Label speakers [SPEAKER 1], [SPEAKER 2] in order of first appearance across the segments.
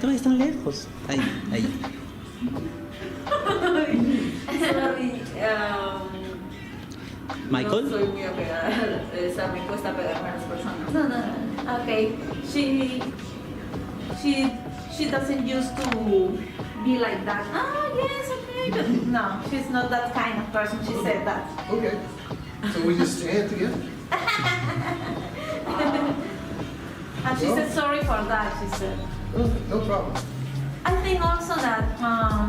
[SPEAKER 1] te vayas tan lejos. Ahí, ahí.
[SPEAKER 2] Sorry,
[SPEAKER 1] Michael?
[SPEAKER 2] no soy muy apegada, o sea, me cuesta pegarme a las personas. No. Okay, she doesn't used to be like that. Ah, yes, okay, but no, she's not that kind of person. She said that.
[SPEAKER 3] Okay. So we just stand together?
[SPEAKER 2] And she said sorry for that. She said.
[SPEAKER 3] Oh, no problem.
[SPEAKER 2] I think also that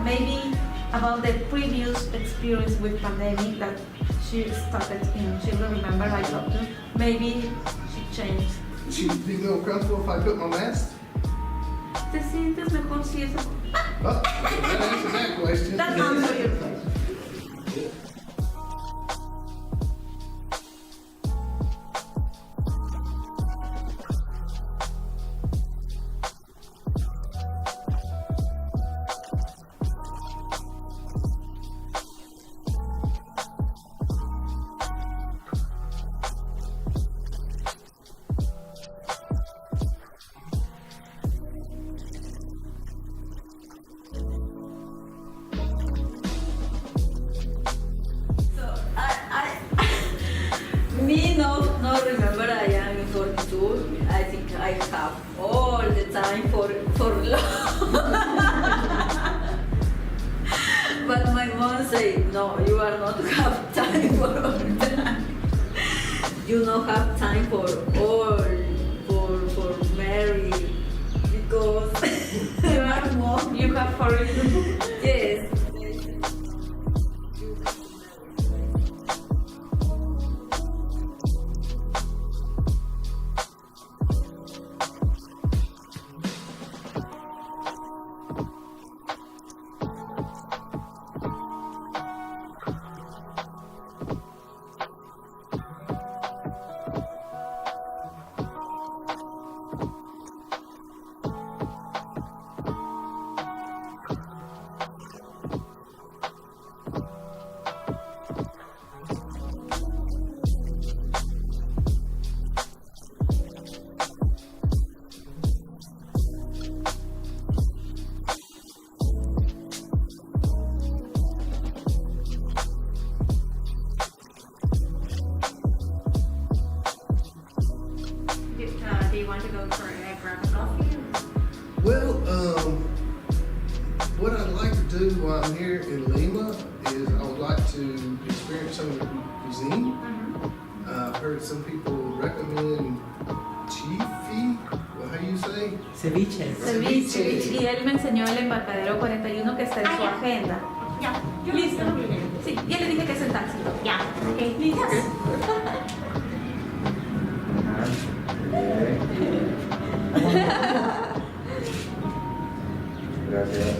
[SPEAKER 2] maybe about the previous experience with pandemic that she started in, she will remember I talked to. Maybe she changed.
[SPEAKER 3] She'd be more comfortable if I put my mask?
[SPEAKER 2] ¿Te sientes mejor si eso?
[SPEAKER 3] Oh, that answers that question.
[SPEAKER 2] That answers your question. Me no remember I am in 42. I think I have all the time for love. But my mom said, no, you are not have time for all that. You not have time for all, for marry, because you are mom, you have for it. Yes. Do you want to go for a grab a coffee?
[SPEAKER 3] Well, what I'd like to do while I'm here in Lima is I would like to experience some of the cuisine. I've heard some people recommend chifi, well, how do you say?
[SPEAKER 1] Ceviche.
[SPEAKER 2] Ceviche. Y él me enseñó el embarcadero 41 que está en su agenda.
[SPEAKER 4] Ya, yo
[SPEAKER 2] Listo.
[SPEAKER 4] lo vi.
[SPEAKER 2] Sí, ya le dije que sentarse.
[SPEAKER 4] Ya, ok.
[SPEAKER 2] Listo.
[SPEAKER 3] Gracias.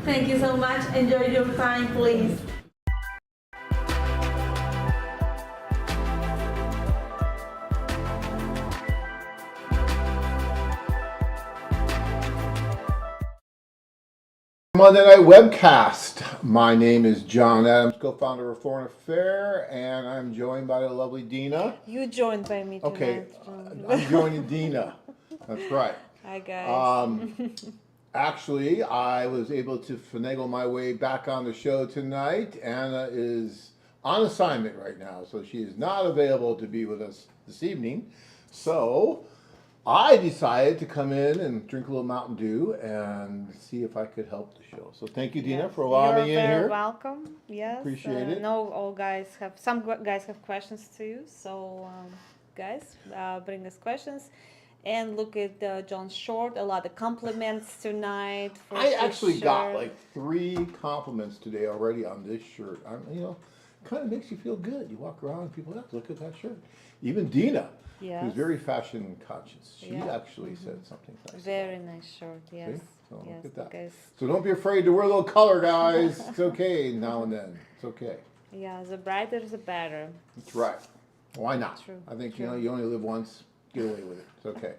[SPEAKER 2] Thank you so much. Enjoy your time, please.
[SPEAKER 5] Monday Night Webcast. My name is John Adams, co-founder of Foreign Affair, and I'm joined by the lovely Dina.
[SPEAKER 6] You joined by me tonight.
[SPEAKER 5] Okay, I'm joining Dina. That's right.
[SPEAKER 6] Hi guys.
[SPEAKER 5] Actually, I was able to finagle my way back on the show tonight. Anna is on assignment right now, so she is not available to be with us this evening. So I decided to come in and drink a little Mountain Dew and see if I could help the show. So thank you, Dina,
[SPEAKER 6] Yes,
[SPEAKER 5] for allowing me
[SPEAKER 6] you're
[SPEAKER 5] in
[SPEAKER 6] very
[SPEAKER 5] here.
[SPEAKER 6] welcome. Yes.
[SPEAKER 5] Appreciate it.
[SPEAKER 6] No, all guys have guys have questions too. So guys, bring us questions. And look at John's short. A lot of compliments tonight. For
[SPEAKER 5] I
[SPEAKER 6] his
[SPEAKER 5] actually got
[SPEAKER 6] shirt.
[SPEAKER 5] like 3 compliments today already on this shirt. Kind of makes you feel good. You walk around and people look at that shirt. Even Dina, who's
[SPEAKER 6] Yes.
[SPEAKER 5] very fashion conscious, she
[SPEAKER 6] Yeah.
[SPEAKER 5] actually said something nice.
[SPEAKER 6] Very nice shirt. Yes.
[SPEAKER 5] So
[SPEAKER 6] Yes.
[SPEAKER 5] look at that.
[SPEAKER 6] Guys.
[SPEAKER 5] So don't be afraid to wear a little color, guys. It's okay now and then. It's okay.
[SPEAKER 6] Yeah. The brighter, the better.
[SPEAKER 5] That's right. Why not?
[SPEAKER 6] True,
[SPEAKER 5] I think
[SPEAKER 6] true.
[SPEAKER 5] you only live once. Get away with it. It's okay.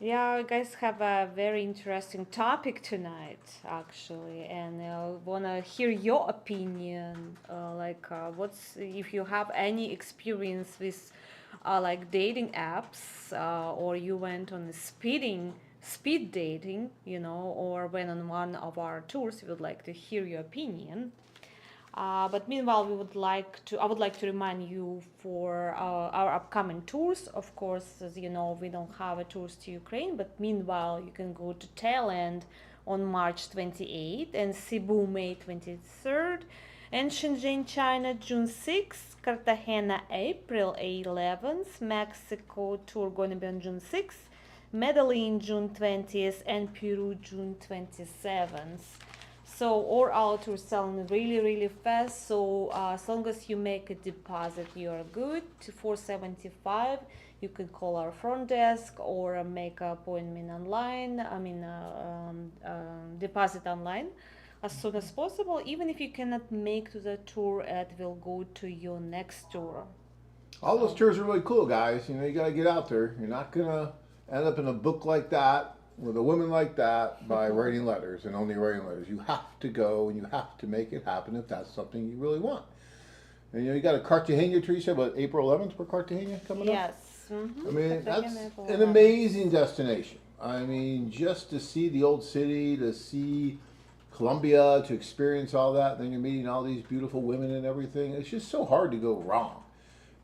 [SPEAKER 6] Yeah, you guys have a very interesting topic tonight, actually, and I wanna hear your opinion. What's if you have any experience with like dating apps, or you went on a speed dating, or when on one of our tours, we would like to hear your opinion. But meanwhile, I would like to remind you for our upcoming tours. Of course, as you know, we don't have a tours to Ukraine, but meanwhile, you can go to Thailand on March 28th and Cebu May 23rd, and Shenzhen, China, June 6th, Cartagena, April 11th, Mexico tour going to be on June 6th, Medellin, June 20th, and Peru, June 27th. So all our tours selling really, really fast. So as long as you make a deposit, you are good. To 475, you can call our front desk or make an appointment online. Deposit online as soon as possible. Even if you cannot make to the tour, it will go to your next tour.
[SPEAKER 5] All those tours are really cool, guys. You got to get out there. You're not going to end up in a book like that with a woman like that by writing letters and only writing letters. You have to go and you have to make it happen if that's something you really want. And you got a Cartagena tour. You said about April 11th for Cartagena coming up?
[SPEAKER 6] Yes. Mm-hmm.
[SPEAKER 5] I mean, that's
[SPEAKER 6] April
[SPEAKER 5] an
[SPEAKER 6] 11th.
[SPEAKER 5] amazing destination. I mean, just to see the old city, to see Colombia, to experience all that, then you're meeting all these beautiful women and everything. It's just so hard to go wrong.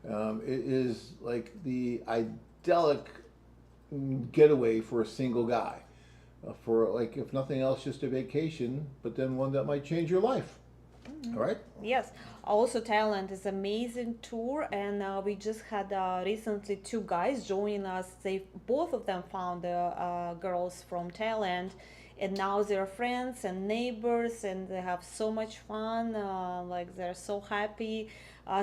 [SPEAKER 5] It is like the idyllic getaway for a single guy, for like, if nothing else, just a vacation, but then one that might change your life. All right.
[SPEAKER 6] Yes. Also, Thailand is amazing tour, and we just had recently 2 guys joining us. Both of them found girls from Thailand, and now they're friends and neighbors, and they have so much fun. Like, they're so happy.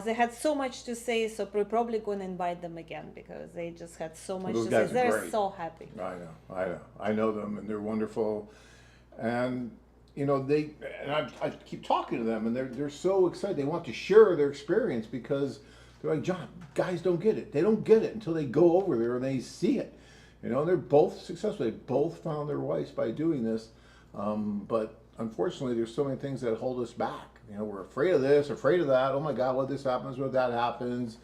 [SPEAKER 6] They had so much to say, so we're probably going to invite them again because they just had so much
[SPEAKER 5] Those
[SPEAKER 6] to
[SPEAKER 5] guys
[SPEAKER 6] say.
[SPEAKER 5] are
[SPEAKER 6] They're
[SPEAKER 5] great.
[SPEAKER 6] so happy.
[SPEAKER 5] I know them, and they're wonderful. And I keep talking to them, and they're so excited. They want to share their experience because they're like, John, guys don't get it. They don't get it until they go over there and they see it. They're both successful. They both found their wives by doing this. But unfortunately, there's so many things that hold us back. We're afraid of this, afraid of that. Oh my God, what this happens, what that happens.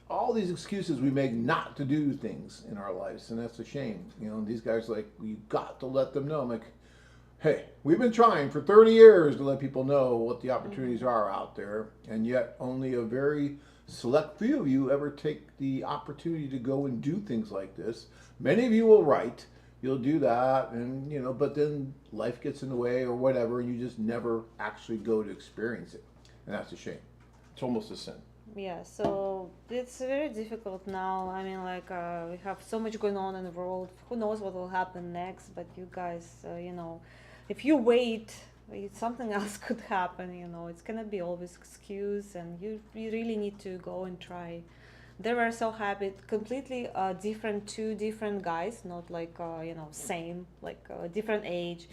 [SPEAKER 5] All these excuses we make not to do things in our lives, and that's a shame. These guys are like, you got to let them know. I'm like, hey, we've been trying for 30 years to let people know what the opportunities are out there, and yet only a very select few of you ever take the opportunity to go and do things like this. Many of you will write, you'll do that, and but then life gets in the way or whatever, and you just never actually go to experience it, and that's a shame. It's almost a sin.
[SPEAKER 6] Yeah, so it's very difficult now. I mean, like, we have so much going on in the world. Who knows what will happen next? But you guys, if you wait, something else could happen. It's gonna be always excuse, and you really need to go and try. They were so happy, completely different, 2 different guys, not like same, like different age,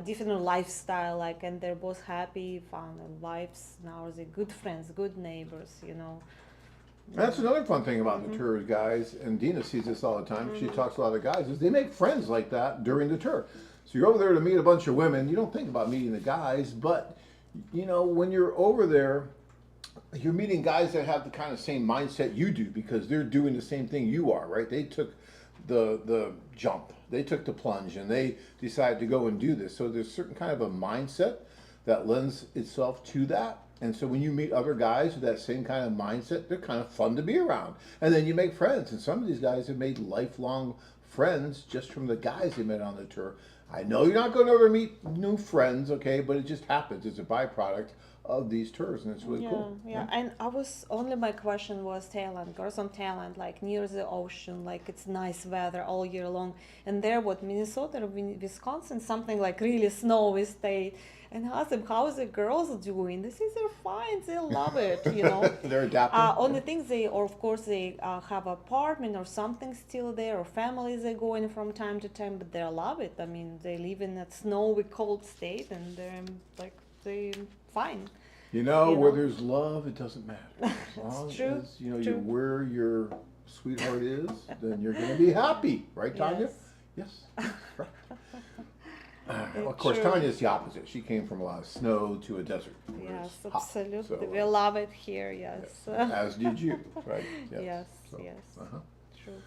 [SPEAKER 6] different lifestyle, like, and they're both happy, found their lives. Now they're good friends, good neighbors.
[SPEAKER 5] That's another fun thing about the tours, guys, and Dina sees this all the time. She talks to a lot of guys, is they make friends like that during the tour. So you're over there to meet a bunch of women. You don't think about meeting the guys, but when you're over there, you're meeting guys that have the kind of same mindset you do because they're doing the same thing you are, right? They took the jump, they took the plunge, and they decided to go and do this. So there's a certain kind of a mindset that lends itself to that. And so when you meet other guys with that same kind of mindset, they're kind of fun to be around. And then you make friends. And some of these guys have made lifelong friends just from the guys they met on the tour. I know you're not going to ever meet new friends, okay, but it just happens. It's a byproduct of these tours, and it's really cool.
[SPEAKER 6] Yeah. And my question was Thailand, girls on Thailand, like near the ocean, like it's nice weather all year long. And there, Minnesota or Wisconsin, something like really snowy state. And I asked them, how is the girls doing? They say they're fine, they love it,
[SPEAKER 5] They're adapting.
[SPEAKER 6] Only things they have apartment or something still there, or families they go in from time to time, but they love it. I mean, they live in that snowy, cold state, and they're they fine.
[SPEAKER 5] Where there's love, it doesn't matter. As long
[SPEAKER 6] true.
[SPEAKER 5] as you're where your sweetheart is, then you're going to be happy, right, Tanya? Yes. Right. Of course,
[SPEAKER 6] true.
[SPEAKER 5] Tanya's the opposite. She came from a lot of snow to a desert. where
[SPEAKER 6] Yes,
[SPEAKER 5] it's hot.
[SPEAKER 6] absolutely.
[SPEAKER 5] So,
[SPEAKER 6] We love it here, yes.
[SPEAKER 5] as did you, right?
[SPEAKER 6] Yes,
[SPEAKER 5] So,
[SPEAKER 6] yes.
[SPEAKER 5] uh-huh.
[SPEAKER 6] True.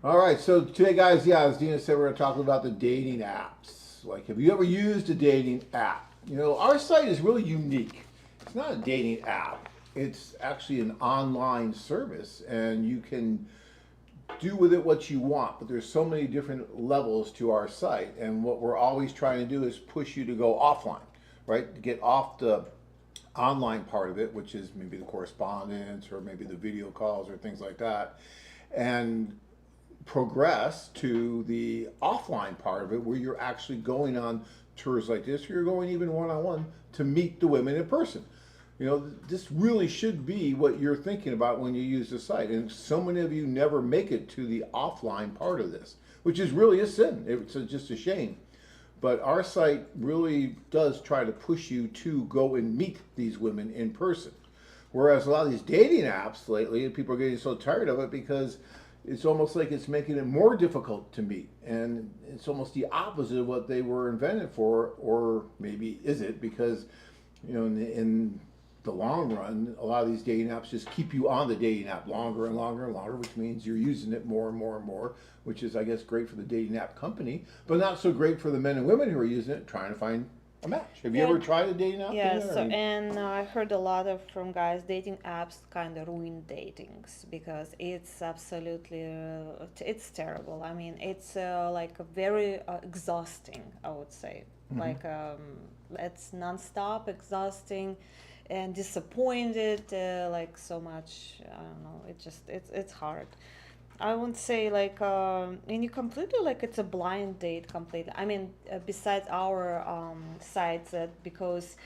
[SPEAKER 5] All right, so today, guys, yeah, as Dina said, we're going to talk about the dating apps. Like, have you ever used a dating app? You know, our site is really unique. It's not a dating app. It's actually an online service, and you can do with it what you want, but there's so many different levels to our site, and what we're always trying to do is push you to go offline, right? To get off the online part of it, which is maybe the correspondence or maybe the video calls or things like that, and progress to the offline part of it where you're actually going on tours like this, or you're going even one-on-one to meet the women in person. You know, this really should be what you're thinking about when you use the site. And so many of you never make it to the offline part of this, which is really a sin. It's just a shame. But our site really does try to push you to go and meet these women in person. Whereas a lot of these dating apps lately, people are getting so tired of it because it's almost like it's making it more difficult to meet. And it's almost the opposite of what they were invented for, or maybe is it, because, you know, in the long run, a lot of these dating apps just keep you on the dating app longer and longer and longer, which means you're using it more and more and more, which is, I guess, great for the dating app company, but not so great for the men and women who are using it trying to find a match. Have you ever tried a dating app?
[SPEAKER 6] Yeah,
[SPEAKER 5] Dana,
[SPEAKER 6] so
[SPEAKER 5] or-
[SPEAKER 6] and I heard a lot of from guys dating apps kind of ruin datings because it's absolutely it's terrible. I mean, it's like a very exhausting, I would say. Like it's nonstop exhausting and disappointed, like so much. I don't know. It's hard. I won't say like and you completely like it's a blind date completely. I mean, besides our sites, because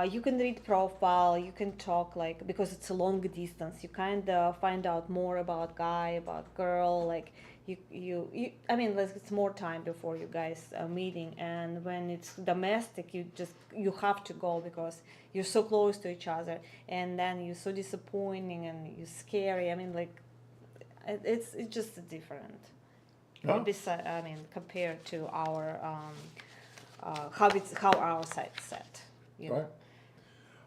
[SPEAKER 6] you can read profile, you can talk like because it's a long distance. You kind of find out more about guy, about girl, like. You I mean like it's more time before you guys are meeting, and when it's domestic you have to go because you're so close to each other, and then you're so disappointing and you're scary. I mean like it's just different.
[SPEAKER 5] Oh.
[SPEAKER 6] Besides, I mean compared to our how our site's set, you know.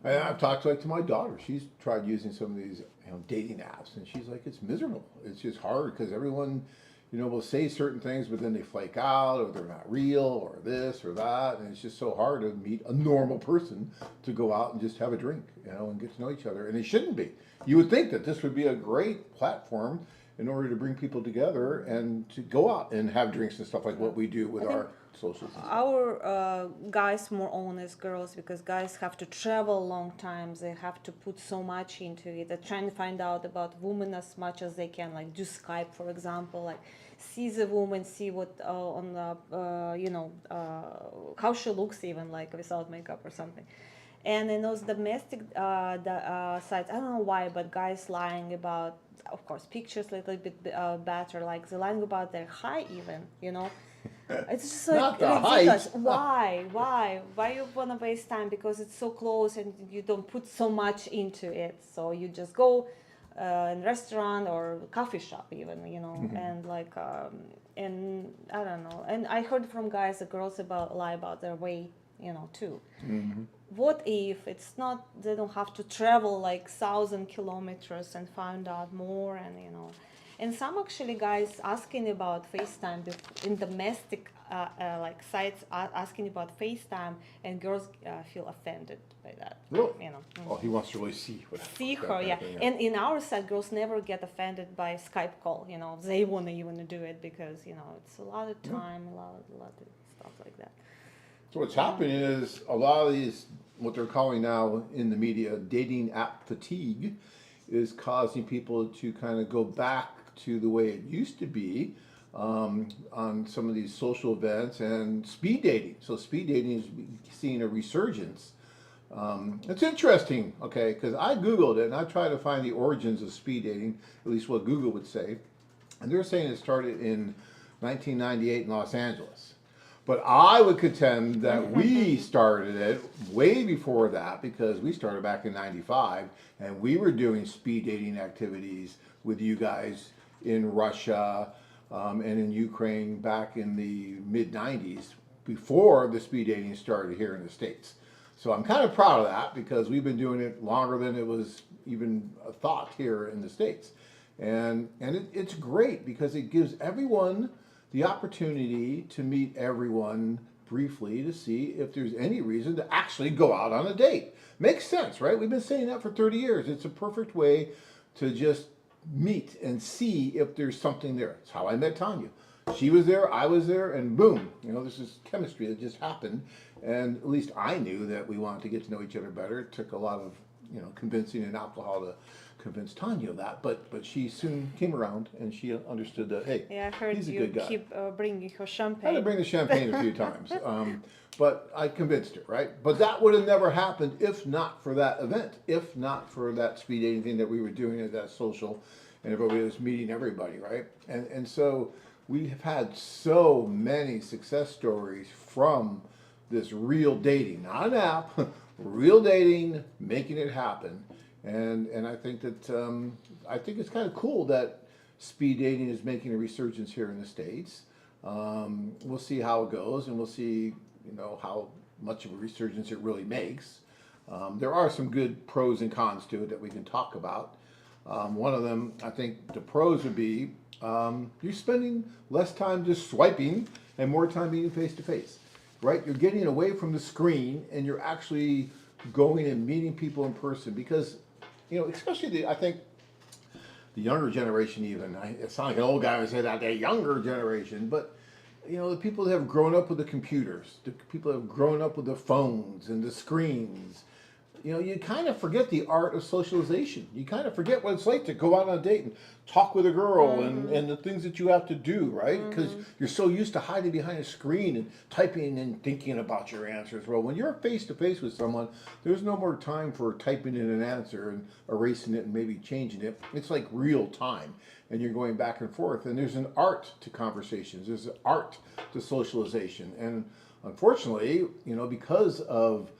[SPEAKER 5] Right. I've talked to my daughter. She's tried using some of these dating apps, and she's like, it's miserable. It's just hard because everyone, will say certain things, but then they flake out, or they're not real, or this or that, and it's just so hard to meet a normal person to go out and just have a drink, and get to know each other. And it shouldn't be. You would think that this would be a great platform in order to bring people together and to go out and have drinks and stuff like what we do with our socials. And stuff.
[SPEAKER 6] Our guys more honest girls because guys have to travel long times. They have to put so much into it. They're trying to find out about women as much as they can, like do Skype, for example, like see the woman, see what on the how she looks even like without makeup or something. And in those domestic sites, I don't know why, but guys lying about, of course, pictures a little bit better, like they're lying about their height even, It's just like
[SPEAKER 5] Not the
[SPEAKER 6] ridiculous.
[SPEAKER 5] height.
[SPEAKER 6] Why you wanna waste time? Because it's so close and you don't put so much into it. So you just go in restaurant or coffee shop even, and like and I don't know. And I heard from guys, the girls lie about their weight, too.
[SPEAKER 5] Mm-hmm.
[SPEAKER 6] What if it's not? They don't have to travel like 1,000 kilometers and find out more, and some actually guys asking about FaceTime in domestic like sites asking about FaceTime, and girls feel offended by that.
[SPEAKER 5] Really?
[SPEAKER 6] Mm.
[SPEAKER 5] Oh, he wants to really see what
[SPEAKER 6] See
[SPEAKER 5] that
[SPEAKER 6] her,
[SPEAKER 5] kind
[SPEAKER 6] yeah.
[SPEAKER 5] of thing,
[SPEAKER 6] And in our side, girls never get offended by Skype call. They want to even do it because it's a lot of time, a lot of stuff like that.
[SPEAKER 5] So what's happening is a lot of these, what they're calling now in the media, dating app fatigue, is causing people to kind of go back to the way it used to be on some of these social events and speed dating. So speed dating is seeing a resurgence. It's interesting, okay, because I Googled it and I tried to find the origins of speed dating, at least what Google would say. And they're saying it started in 1998 in Los Angeles. But I would contend that we started it way before that because we started back in '95 and we were doing speed dating activities with you guys in Russia and in Ukraine back in the mid '90s before the speed dating started here in the States. So I'm kind of proud of that because we've been doing it longer than it was even a thought here in the States. It's great because it gives everyone the opportunity to meet everyone briefly to see if there's any reason to actually go out on a date. Makes sense, right? We've been saying that for 30 years. It's a perfect way to just meet and see if there's something there. It's how I met Tanya. She was there, I was there, and boom, this is chemistry that just happened. And at least I knew that we wanted to get to know each other better. It took a lot of, convincing and alcohol to convince Tanya of that, but she soon came around and she understood that, hey,
[SPEAKER 6] Yeah, I heard
[SPEAKER 5] he's a
[SPEAKER 6] you
[SPEAKER 5] good guy.
[SPEAKER 6] keep bringing her
[SPEAKER 5] I had to
[SPEAKER 6] champagne.
[SPEAKER 5] bring the champagne a few times, but I convinced her, right? But that would have never happened if not for that event, if not for that speed dating thing that we were doing at that social, and everybody was meeting everybody, right? And so we have had so many success stories from this real dating, not an app, real dating, making it happen. And I think that I think it's kind of cool that speed dating is making a resurgence here in the States. We'll see how it goes, and we'll see how much of a resurgence it really makes. There are some good pros and cons to it that we can talk about. One of them, I think, the pros would be you're spending less time just swiping and more time meeting face to face, right? You're getting away from the screen and you're actually going and meeting people in person because especially I think the younger generation even, it sounds like an old guy would say that, the younger generation, but the people that have grown up with the computers, the people that have grown up with the phones and the screens, you kind of forget the art of socialization. You kind of forget what it's like to go out on a date and talk with a girl and the things that you have to do, right? Because you're so used to hiding behind a screen and typing and thinking about your answers. Well, when you're face to face with someone, there's no more time for typing in an answer and erasing it and maybe changing it. It's like real time. And you're going back and forth. And there's an art to conversations. There's an art to socialization. And unfortunately, because of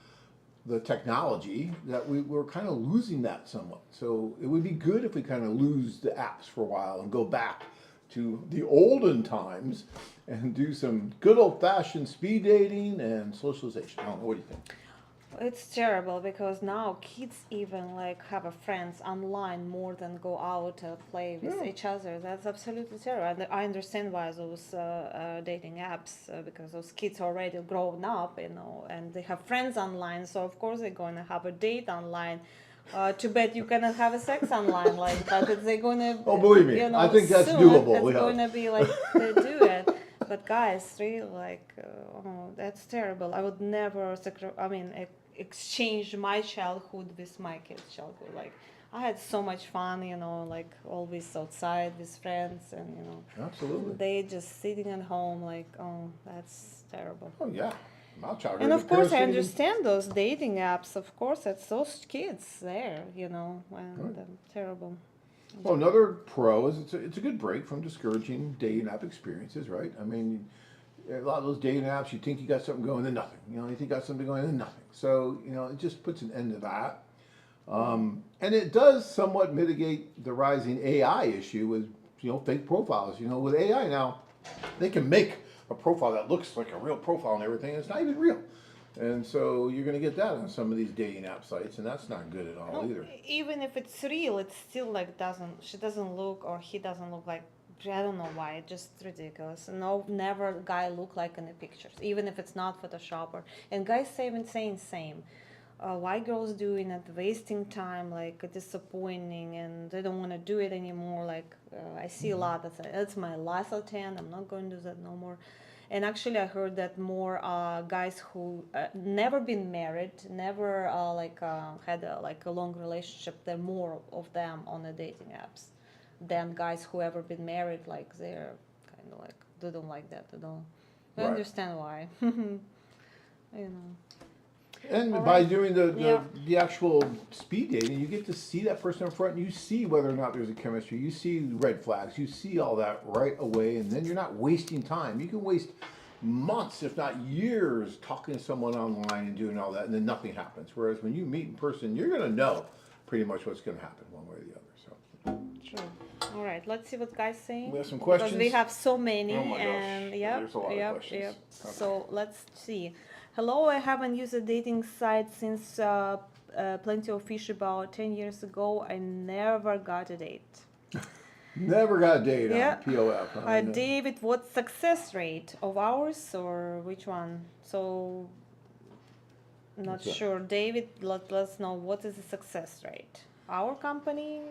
[SPEAKER 5] the technology, that we're kind of losing that somewhat. So it would be good if we kind of lose the apps for a while and go back to the olden times and do some good old-fashioned speed dating and socialization. I don't know, what do you think?
[SPEAKER 6] It's terrible because now kids even have a friends online more than go out play with each other. That's absolutely terrible. And I understand why those dating apps because those kids already grown up, and they have friends online. So of course they're gonna have a date online. Too bad you cannot have a sex online but they're gonna.
[SPEAKER 5] Oh, believe me, I think that's
[SPEAKER 6] soon
[SPEAKER 5] doable.
[SPEAKER 6] It's gonna be they do it. But guys, really, that's terrible. I would never exchange my childhood with my kids' childhood. I had so much fun, always outside with friends, and
[SPEAKER 5] Absolutely.
[SPEAKER 6] they just sitting at home that's terrible.
[SPEAKER 5] Oh yeah, my childhood.
[SPEAKER 6] And of course, I
[SPEAKER 5] parasiting.
[SPEAKER 6] understand those dating apps. Of course, it's those kids there, and terrible.
[SPEAKER 5] Well, another pro is it's a good break from discouraging dating app experiences, right? I mean, a lot of those dating apps, you think you got something going, then nothing. You think you got something going, then nothing. So, it just puts an end to that. And it does somewhat mitigate the rising AI issue with, fake profiles. With AI now, they can make a profile that looks like a real profile and everything, and it's not even real. And so you're going to get that on some of these dating app sites, and that's not good at all either.
[SPEAKER 6] Even if it's real, it's still she doesn't look, or he doesn't look like. I don't know why. It's just ridiculous. No, never guy look like in the pictures, even if it's not Photoshop. And guys saying same. Why girls doing it, wasting time, disappointing, and they don't want to do it anymore. I see a lot that say, it's my last attempt. I'm not going to do that no more. And actually, I heard that more guys who never been married, never had a long relationship. There are more of them on the dating apps than guys who ever been married. They're kind of they don't like that at all. I understand why.
[SPEAKER 5] And
[SPEAKER 6] All
[SPEAKER 5] by
[SPEAKER 6] right.
[SPEAKER 5] doing
[SPEAKER 6] Yeah.
[SPEAKER 5] the actual speed dating, you get to see that person up front, and you see whether or not there's a chemistry. You see red flags. You see all that right away, and then you're not wasting time. You can waste months, if not years, talking to someone online and doing all that, and then nothing happens. Whereas when you meet in person, you're going to know pretty much what's going to happen one way or the other. So.
[SPEAKER 6] True. All right, let's see what guys saying.
[SPEAKER 5] We have some questions.
[SPEAKER 6] Because we have so many,
[SPEAKER 5] Oh my gosh,
[SPEAKER 6] and
[SPEAKER 5] there's a lot of questions.
[SPEAKER 6] Yep.
[SPEAKER 5] Okay.
[SPEAKER 6] So let's see. Hello, I haven't used a dating site since Plenty of Fish about 10 years ago. I never got a date.
[SPEAKER 5] Never got a date
[SPEAKER 6] Yeah.
[SPEAKER 5] on POF. Huh? No.
[SPEAKER 6] David, what's success rate of ours or which one? So, not
[SPEAKER 5] What's that?
[SPEAKER 6] sure. David, let us know what is the success rate. Our company?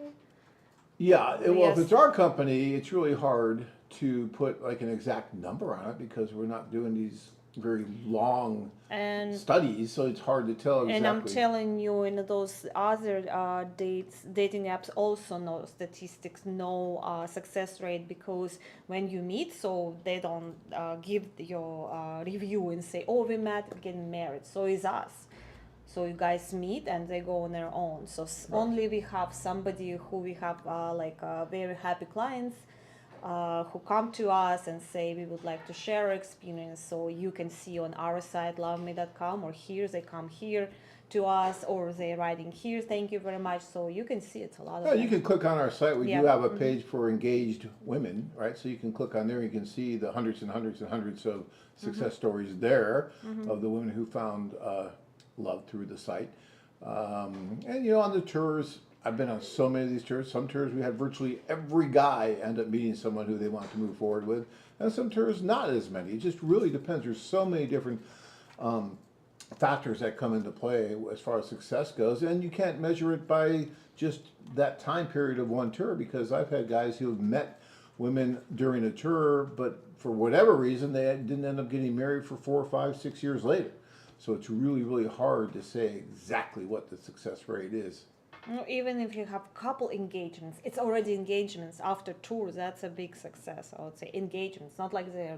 [SPEAKER 5] Yeah, well, if
[SPEAKER 6] Yes.
[SPEAKER 5] it's our company, it's really hard to put like an exact number on it because we're not doing these very long
[SPEAKER 6] And
[SPEAKER 5] studies, so it's hard to tell exactly.
[SPEAKER 6] And I'm telling you, in those other dating apps, also no statistics, no success rate, because when you meet, so they don't give your review and say, oh, we met, we're getting married. So is us. So you guys meet and they go on their own. So only we have somebody who we have very happy clients who come to us and say we would like to share our experience, so you can see on our site loveme.com, or here they come here to us, or they're writing here thank you very much, so you can see it's a lot of
[SPEAKER 5] Yeah,
[SPEAKER 6] them.
[SPEAKER 5] you can click on our site. We
[SPEAKER 6] Yeah.
[SPEAKER 5] do have a page for engaged women, right? So you can click on there. You can see the hundreds and hundreds and hundreds of success stories there of the women who found love through the site. And you know, on the tours, I've been on so many of these tours. Some tours we had virtually every guy end up meeting someone who they want to move forward with, and some tours not as many. It just really depends. There's so many different factors that come into play as far as success goes, and you can't measure it by just that time period of one tour, because I've had guys who have met women during a tour, but for whatever reason they didn't end up getting married for 4, 5, 6 years later. So it's really, really hard to say exactly what the success rate is.
[SPEAKER 6] No, even if you have couple engagements, it's already engagements after tours. That's a big success, I would say. Engagements, not like they're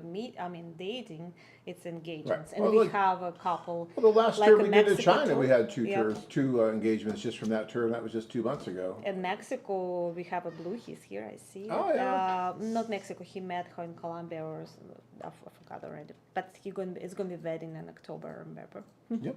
[SPEAKER 6] dating. It's engagements,
[SPEAKER 5] Right.
[SPEAKER 6] and
[SPEAKER 5] Well,
[SPEAKER 6] we
[SPEAKER 5] like-
[SPEAKER 6] have a couple.
[SPEAKER 5] Well, the last
[SPEAKER 6] Like
[SPEAKER 5] tour
[SPEAKER 6] a
[SPEAKER 5] we did in
[SPEAKER 6] Mexico
[SPEAKER 5] China,
[SPEAKER 6] tour?
[SPEAKER 5] we had two
[SPEAKER 6] Yeah.
[SPEAKER 5] tours, two engagements just from that tour, and that was just 2 months ago.
[SPEAKER 6] In Mexico, we have a blue. He's here. I see.
[SPEAKER 5] Oh, yeah.
[SPEAKER 6] Not Mexico. He met her in Colombia, or I forgot already. But it's going to be wedding in October. I remember.
[SPEAKER 5] Yep.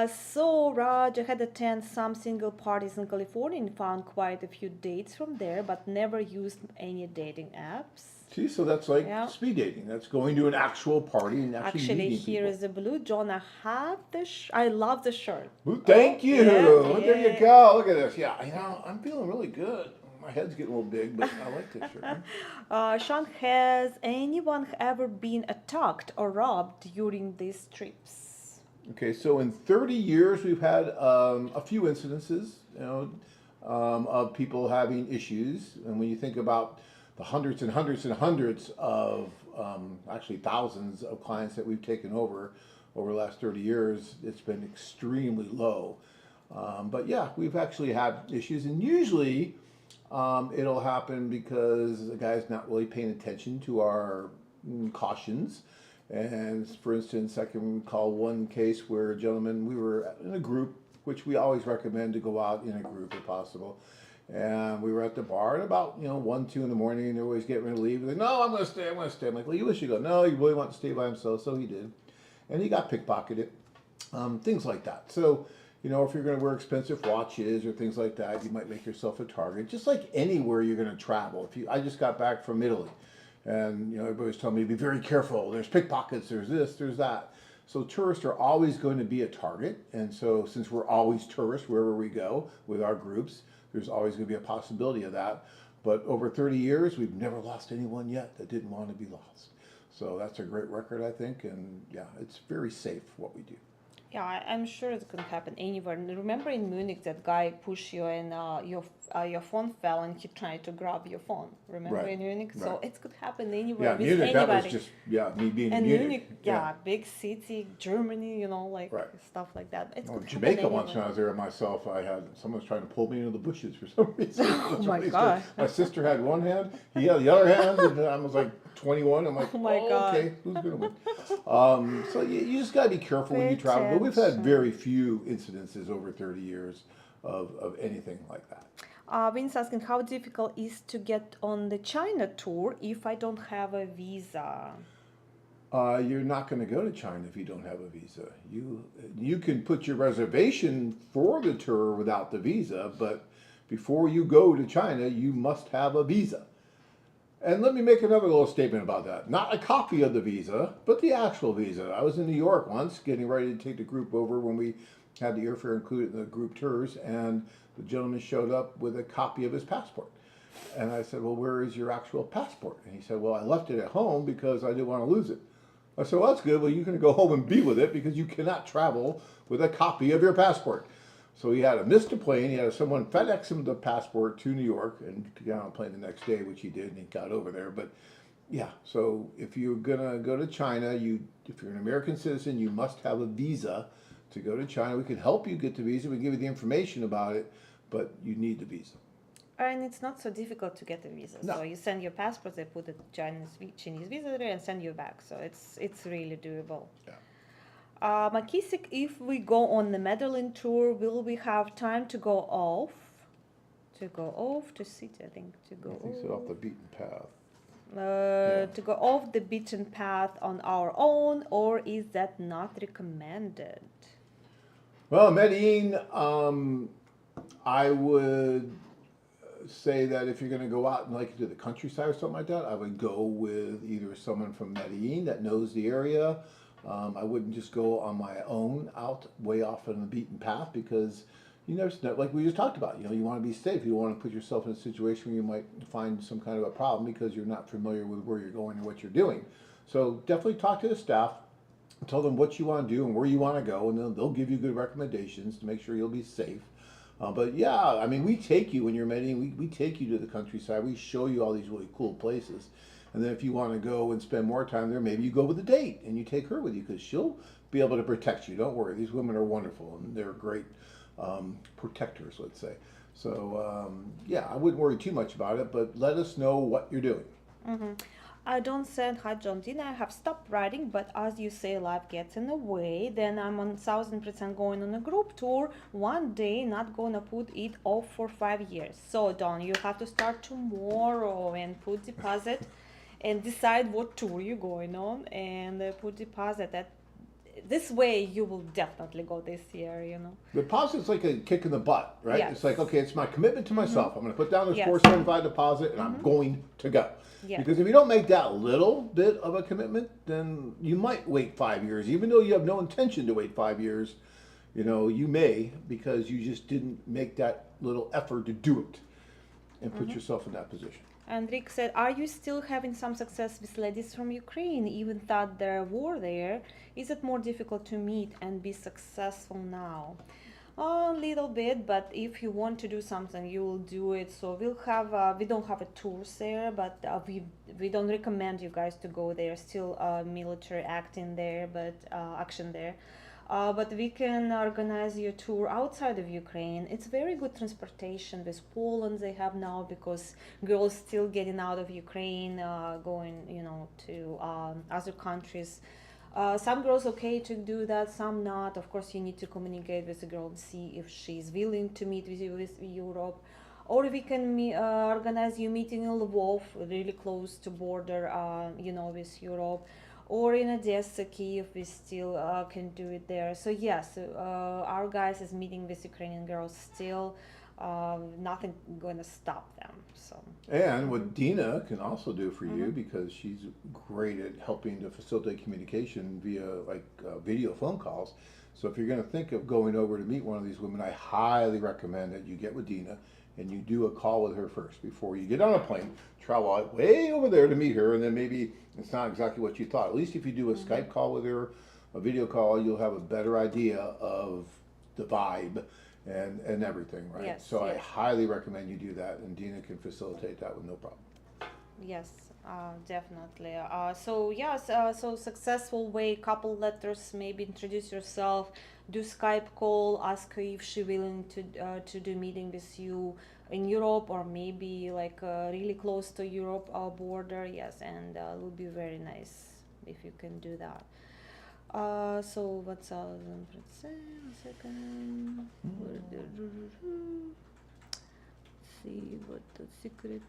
[SPEAKER 6] So Raj had attended some single parties in California and found quite a few dates from there, but never used any dating apps.
[SPEAKER 5] See, so that's like
[SPEAKER 6] Yeah.
[SPEAKER 5] speed dating. That's going to an actual party and actually meeting
[SPEAKER 6] Here
[SPEAKER 5] people.
[SPEAKER 6] is the blue. John, I have I love the shirt.
[SPEAKER 5] Ooh, thank you.
[SPEAKER 6] yeah,
[SPEAKER 5] There you
[SPEAKER 6] yeah.
[SPEAKER 5] go. Look at this. Yeah, you know, I'm feeling really good. My head's getting a little big, but I like this shirt.
[SPEAKER 6] Sean, has anyone ever been attacked or robbed during these trips?
[SPEAKER 5] Okay, so in 30 years, we've had a few incidences, you know, of people having issues. And when you think about the hundreds and hundreds and hundreds of, actually thousands of clients that we've taken over the last 30 years, it's been extremely low. But yeah, we've actually had issues, and usually it'll happen because the guy's not really paying attention to our cautions. And for instance, I can recall one case where a gentleman, we were in a group, which we always recommend to go out in a group if possible. And we were at the bar at about, 1, 2 in the morning, and they're always getting ready to leave. They're like, no, I'm going to stay. I'm like, well, you wish you go. No, he really wanted to stay by himself, so he did. And he got pickpocketed, things like that. So, if you're going to wear expensive watches or things like that, you might make yourself a target. Just like anywhere you're going to travel. I just got back from Italy. And everybody's telling me to be very careful. There's pickpockets, there's this, there's that. So tourists are always going to be a target. And so since we're always tourists wherever we go with our groups, there's always going to be a possibility of that. But over 30 years, we've never lost anyone yet that didn't want to be lost. So that's a great record, I think. And yeah, it's very safe what we do.
[SPEAKER 6] Yeah, I'm sure it can happen anywhere. And remember in Munich that guy pushed you and your phone fell and he tried to grab your phone. Remember
[SPEAKER 5] Right,
[SPEAKER 6] in Munich? So
[SPEAKER 5] right.
[SPEAKER 6] it could happen anywhere
[SPEAKER 5] Yeah,
[SPEAKER 6] with
[SPEAKER 5] Munich,
[SPEAKER 6] anybody.
[SPEAKER 5] that was just, me being
[SPEAKER 6] and
[SPEAKER 5] in
[SPEAKER 6] Munich, yeah, big city, Germany,
[SPEAKER 5] Right.
[SPEAKER 6] stuff like that. It could
[SPEAKER 5] Jamaica
[SPEAKER 6] happen
[SPEAKER 5] once when I
[SPEAKER 6] anywhere.
[SPEAKER 5] was there myself, someone was trying to pull me into the bushes for some reason.
[SPEAKER 6] Oh my God.
[SPEAKER 5] My sister had one hand, he had the other hand, and I was like 21. I'm like,
[SPEAKER 6] Oh my God.
[SPEAKER 5] okay, who's gonna win? So you just gotta be careful when
[SPEAKER 6] Pay
[SPEAKER 5] you travel. But we've had
[SPEAKER 6] attention.
[SPEAKER 5] very few incidences over 30 years of anything like that.
[SPEAKER 6] Vince asking, how difficult is to get on the China tour if I don't have a visa?
[SPEAKER 5] You're not going to go to China if you don't have a visa. You can put your reservation for the tour without the visa, but before you go to China, you must have a visa. And let me make another little statement about that. Not a copy of the visa, but the actual visa. I was in New York once getting ready to take the group over when we had the airfare included in the group tours, and the gentleman showed up with a copy of his passport. And I said, well, where is your actual passport? And he said, well, I left it at home because I didn't want to lose it. I said, well, that's good. Well, you can go home and be with it because you cannot travel with a copy of your passport. So he had to miss the plane. He had someone FedEx him the passport to New York and to get on a plane the next day, which he did, and he got over there. But yeah, so if you're gonna go to China, if you're an American citizen, you must have a visa to go to China. We can help you get the visa. We can give you the information about it, but you need the visa.
[SPEAKER 6] And it's not so difficult to get a visa.
[SPEAKER 5] No.
[SPEAKER 6] So you send your passport, they put a Chinese visa there and send you back. So it's really doable.
[SPEAKER 5] Yeah.
[SPEAKER 6] McKissick, if we go on the Medellin tour, will we have time to go off? To sit, I think.
[SPEAKER 5] I think so, off the beaten path.
[SPEAKER 6] To go off the beaten path on our own, or is that not recommended?
[SPEAKER 5] Well, Medellin, I would say that if you're going to go out and like to the countryside or something like that, I would go with either someone from Medellin that knows the area. I wouldn't just go on my own out way off on the beaten path because you never know, like we just talked about, you want to be safe. You don't want to put yourself in a situation where you might find some kind of a problem because you're not familiar with where you're going and what you're doing. So definitely talk to the staff, tell them what you want to do and where you want to go, and they'll give you good recommendations to make sure you'll be safe. But yeah, I mean, we take you when you're meditating, we take you to the countryside. We show you all these really cool places. And then if you want to go and spend more time there, maybe you go with a date and you take her with you because she'll be able to protect you. Don't worry. These women are wonderful and they're great protectors, let's say. So yeah, I wouldn't worry too much about it, but let us know what you're doing.
[SPEAKER 6] Mm-hmm. I don't send hi John Dina. I have stopped writing, but as you say, life gets in the way. Then I'm on 1000% going on a group tour one day, not gonna put it off for 5 years. So Don, you have to start tomorrow and put deposit and decide what tour you're going on and put deposit. This way you will definitely go this year,
[SPEAKER 5] The deposit's like a kick in the butt, right?
[SPEAKER 6] Yes.
[SPEAKER 5] It's like, okay, it's my commitment to myself. I'm going to put down this
[SPEAKER 6] Yes.
[SPEAKER 5] 475 deposit and I'm going to go.
[SPEAKER 6] Yes.
[SPEAKER 5] Because if you don't make that little bit of a commitment, then you might wait 5 years. Even though you have no intention to wait 5 years, you may because you just didn't make that little effort to do it and put yourself in that position.
[SPEAKER 6] And Rick said, are you still having some success with ladies from Ukraine, even though there war there? Is it more difficult to meet and be successful now? A little bit, but if you want to do something, you will do it. So we don't have a tours there, but we don't recommend you guys to go there. Still military action there. But we can organize your tour outside of Ukraine. It's very good transportation with Poland they have now because girls still getting out of Ukraine, going, to other countries. Some girls okay to do that, some not. Of course, you need to communicate with the girl and see if she's willing to meet with you with Europe. Or we can organize you meeting in Lvov, really close to border, with Europe. Or in Odessa, Kiev, we still can do it there. So yes, our guys is meeting with Ukrainian girls still. Nothing going to stop them. So.
[SPEAKER 5] And what Dina can also do for you, because she's great at helping to facilitate communication via video phone calls. So if you're going to think of going over to meet one of these women, I highly recommend that you get with Dina and you do a call with her first before you get on a plane, travel out way over there to meet her, and then maybe it's not exactly what you thought. At least if you do a Skype call with her, a video call, you'll have a better idea of the vibe and everything, right?
[SPEAKER 6] Yes,
[SPEAKER 5] so
[SPEAKER 6] yes.
[SPEAKER 5] I highly recommend you do that, and Dina can facilitate that with no problem.
[SPEAKER 6] Yes, definitely. So successful way, couple letters, maybe introduce yourself, do Skype call, ask her if she's willing to do meeting with you in Europe or maybe really close to Europe border. Yes, and it would be very nice if you can do that. So what's 1000%? Second. See what the secret.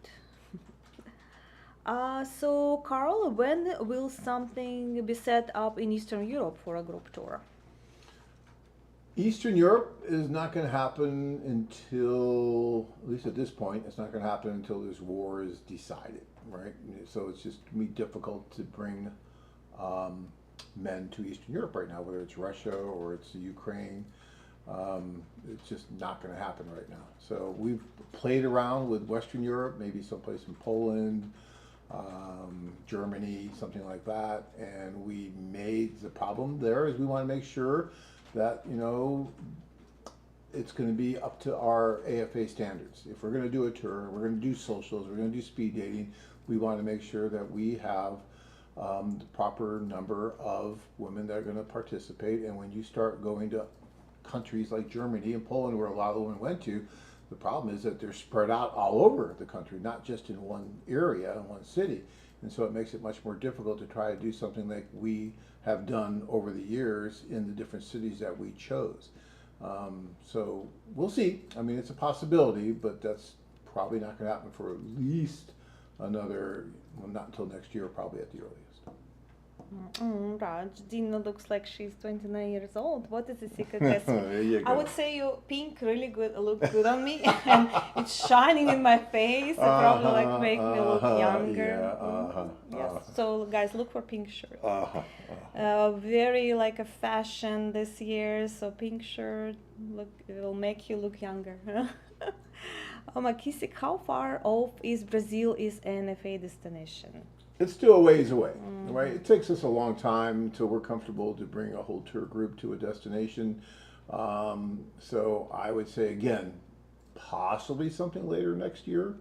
[SPEAKER 6] So Carl, when will something be set up in Eastern Europe for a group tour?
[SPEAKER 5] Eastern Europe is not going to happen until, at least at this point, it's not going to happen until this war is decided, right? So it's just going to be difficult to bring men to Eastern Europe right now, whether it's Russia or it's the Ukraine. It's just not going to happen right now. So we've played around with Western Europe, maybe someplace in Poland, Germany, something like that. And we made the problem there is we want to make sure that, you know, it's going to be up to our AFA standards. If we're going to do a tour, we're going to do socials, we're going to do speed dating, we want to make sure that we have the proper number of women that are going to participate. And when you start going to countries like Germany and Poland, where a lot of the women went to, the problem is that they're spread out all over the country, not just in one area, in one city. And so it makes it much more difficult to try to do something like we have done over the years in the different cities that we chose. So we'll see. I mean, it's a possibility, but that's probably not going to happen for at least another, well, not until next year, probably at the earliest.
[SPEAKER 6] Raj, Dina looks like she's 29 years old. What is the secret recipe?
[SPEAKER 5] There you go.
[SPEAKER 6] I would say your pink really good looks good on me, and it's shining in my face. It probably like make me look younger. Yes. So guys, look for pink shirt. Very like a fashion this year. So pink shirt, look, it will make you look younger. Makisik, how far off is Brazil is NFA destination?
[SPEAKER 5] It's still a ways away, right? It takes us a long time until we're comfortable to bring a whole tour group to a destination. So I would say, again, possibly something later next year.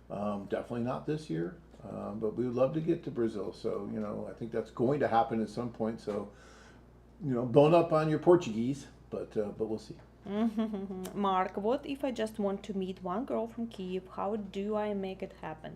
[SPEAKER 5] Definitely not this year, but we would love to get to Brazil. So, you know, I think that's going to happen at some point. So, you know, bone up on your Portuguese, but we'll see.
[SPEAKER 6] Mark, what if I just want to meet one girl from Kiev? How do I make it happen?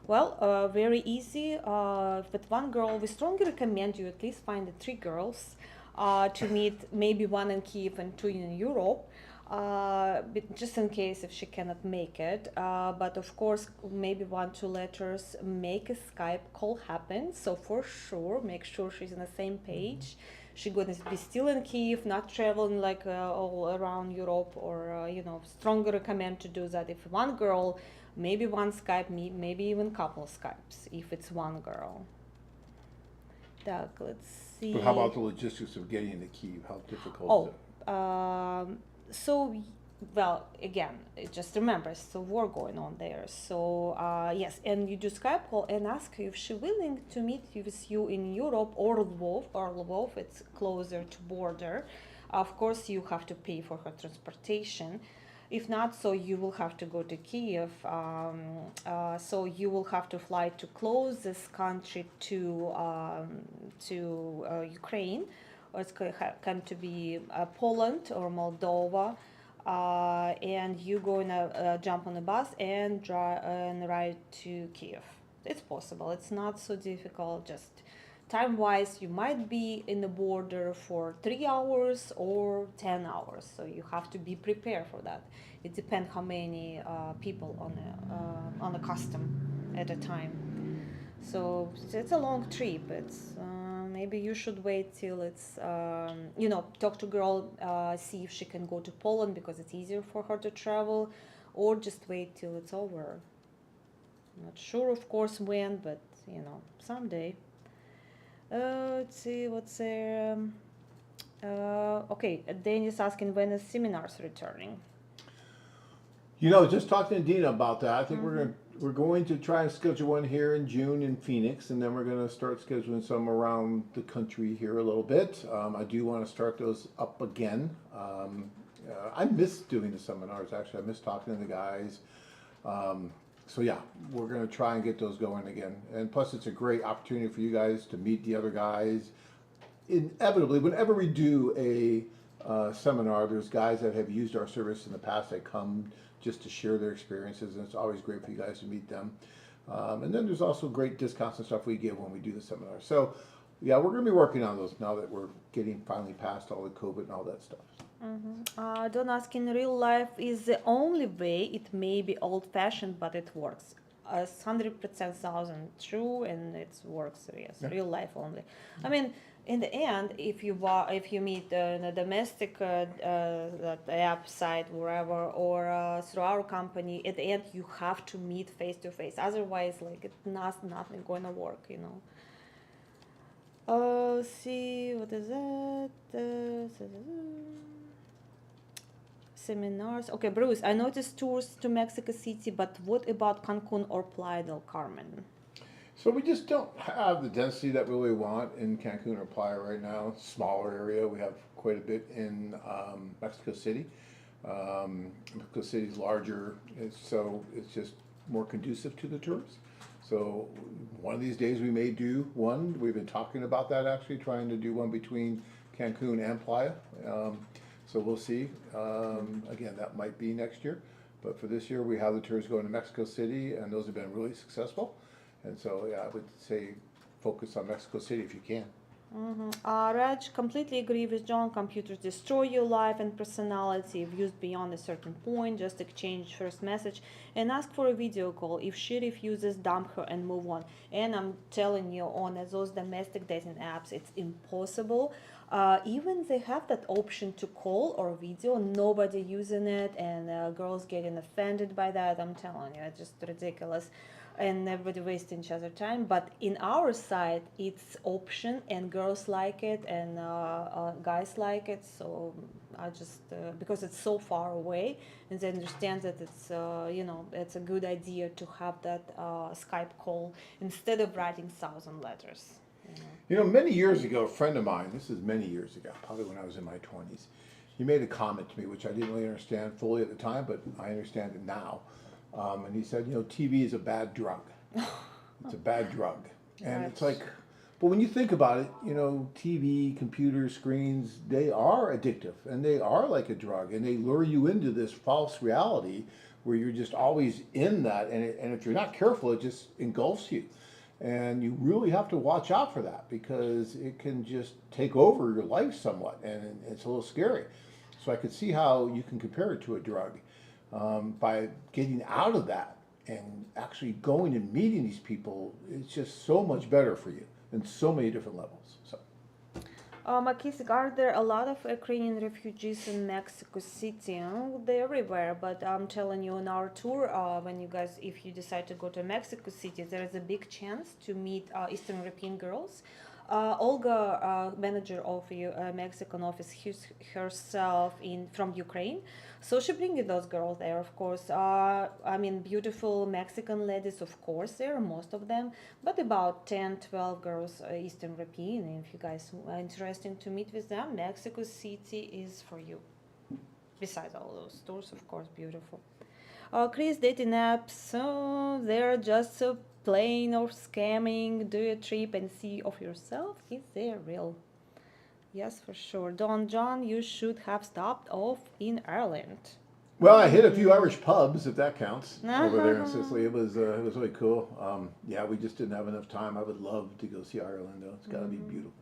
[SPEAKER 6] Well, very easy. With one girl, we strongly recommend you at least find the 3 girls to meet, maybe 1 in Kiev and 2 in Europe, but just in case if she cannot make it. But of course, maybe 1-2 letters, make a Skype call happen. So for sure, make sure she's on the same page. She's going to be still in Kiev, not traveling like all around Europe, or, you know, strongly recommend to do that. If one girl, maybe 1 Skype, maybe even couple Skypes, if it's 1 girl. Doug, let's see.
[SPEAKER 5] But how about the logistics of getting to Kyiv? How difficult is it?
[SPEAKER 6] So, well, again, just remember, it's a war going on there. So, yes, and you do Skype call and ask her if she's willing to meet with you in Europe or Lvov, it's closer to border. Of course, you have to pay for her transportation. If not, so you will have to go to Kiev. So you will have to fly to closest country to Ukraine, or it's going to be Poland or Moldova. And you're going to jump on a bus and ride to Kiev. It's possible. It's not so difficult. Just time-wise, you might be in the border for 3 hours or 10 hours. So you have to be prepared for that. It depends how many people on the custom at a time. So it's a long trip. It's maybe you should wait till it's, you know, talk to girl, see if she can go to Poland because it's easier for her to travel, or just wait till it's over. Not sure, of course, when, but, you know, someday. Let's see what's there. Okay, Danny's asking when is seminars returning.
[SPEAKER 5] You know, just talking to Dina about that, I think we're going to try and schedule one here in June in Phoenix, and then we're going to start scheduling some around the country here a little bit. I do want to start those up again. I miss doing the seminars, actually. I miss talking to the guys. So yeah, we're going to try and get those going again. And plus, it's a great opportunity for you guys to meet the other guys. Inevitably, whenever we do a seminar, there's guys that have used our service in the past that come just to share their experiences, and it's always great for you guys to meet them. And then there's also great discounts and stuff we give when we do the seminar. So yeah, we're going to be working on those now that we're getting finally past all the COVID and all that stuff.
[SPEAKER 6] Don't ask, in real life is the only way. It may be old-fashioned, but it works. 100% true, and it works. Yes, yeah. Real life only. I mean, in the end, if you meet in a domestic app site, wherever, or through our company, at the end you have to meet face to face. Otherwise, like it's nothing going to work, you know. See what is that? seminars. Okay, Bruce, I noticed tours to Mexico City, but what about Cancun or Playa del Carmen?
[SPEAKER 5] So we just don't have the density that we really want in Cancun or Playa right now. Smaller area. We have quite a bit in Mexico City. Mexico City's larger, so it's just more conducive to the tourists. So one of these days we may do one. We've been talking about that actually, trying to do one between Cancun and Playa. So we'll see. Again, that might be next year. But for this year, we have the tours going to Mexico City, and those have been really successful. And so, yeah, I would say focus on Mexico City if you can.
[SPEAKER 6] Raj, completely agree with John. Computers destroy your life and personality if used beyond a certain point. Just exchange first message and ask for a video call. If she refuses, dump her and move on. And I'm telling you, on those domestic dating apps, it's impossible. Even they have that option to call or video, nobody using it, and girls getting offended by that. I'm telling you, it's just ridiculous. And everybody wasting each other time. But in our side, it's option, and girls like it, and guys like it. So I just because it's so far away, and they understand that it's it's a good idea to have that Skype call instead of writing 1,000 letters.
[SPEAKER 5] Many years ago, a friend of mine, this is many years ago, probably when I was in my 20s, he made a comment to me, which I didn't really understand fully at the time, but I understand it now. And he said, TV is a bad drug. It's a bad drug. And
[SPEAKER 6] Right.
[SPEAKER 5] it's like, but when you think about it, TV, computers, screens, they are addictive, and they are like a drug, and they lure you into this false reality where you're just always in that, and if you're not careful, it just engulfs you. And you really have to watch out for that, because it can just take over your life somewhat, and it's a little scary. So I could see how you can compare it to a drug. By getting out of that and actually going and meeting these people, it's just so much better for you in so many different levels. So.
[SPEAKER 6] Makis, are there a lot of Ukrainian refugees in Mexico City? They're everywhere, but I'm telling you, on our tour, if you decide to go to Mexico City, there is a big chance to meet Eastern European girls. Olga, manager of Mexican office, herself from Ukraine, so she brings those girls there, of course. Beautiful Mexican ladies, of course, there are most of them, but about 10, 12 girls, Eastern European. If you guys are interested to meet with them, Mexico City is for you. Besides all those tours, of course, beautiful. Chris, dating apps, they're just plain or scamming. Do a trip and see of yourself. Is they real? Yes, for sure. Don John, you should have stopped off in Ireland.
[SPEAKER 5] Well, I hit a few Irish pubs, if that counts, over there in Sicily. It was really cool. We just didn't have enough time. I would love to go see Ireland, though. It's got to be beautiful.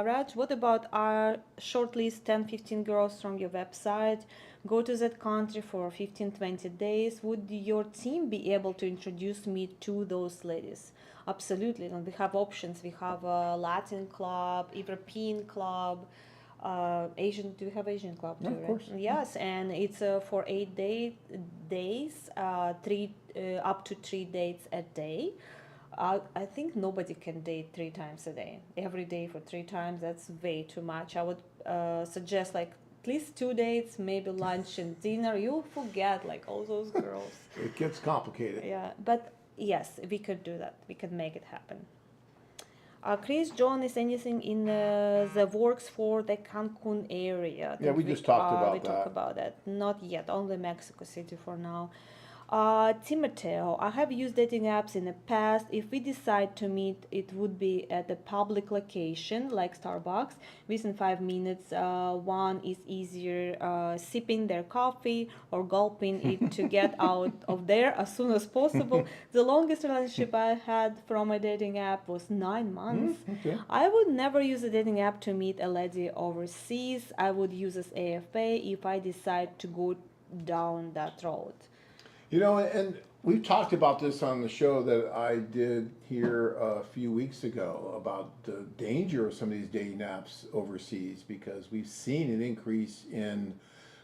[SPEAKER 6] Raj, what about our shortlist 10-15 girls from your website? Go to that country for 15-20 days. Would your team be able to introduce me to those ladies? Absolutely. And we have options. We have a Latin club, European club, Asian. Do you have Asian club too?
[SPEAKER 5] Yeah, of course.
[SPEAKER 6] Right? Yes, and it's for 8 days, up to 3 dates a day. I think nobody can date 3 times a day. Every day for 3 times, that's way too much. I would suggest at least 2 dates, maybe lunch and dinner. You'll forget all those girls.
[SPEAKER 5] It gets complicated.
[SPEAKER 6] Yeah, but yes, we could do that. We could make it happen. Chris, John, is anything in the works for the Cancun area?
[SPEAKER 5] Yeah, we just talked about
[SPEAKER 6] we
[SPEAKER 5] that.
[SPEAKER 6] talked about that. Not yet, only Mexico City for now. Timoteo, I have used dating apps in the past. If we decide to meet, it would be at a public location like Starbucks. Within 5 minutes, one is easier sipping their coffee or gulping it to get out of there as soon as possible. The longest relationship I had from a dating app was 9 months.
[SPEAKER 5] Okay.
[SPEAKER 6] I would never use a dating app to meet a lady overseas. I would use as AFA if I decide to go down that road.
[SPEAKER 5] And we've talked about this on the show that I did here a few weeks ago about the danger of some of these dating apps overseas, because we've seen an increase in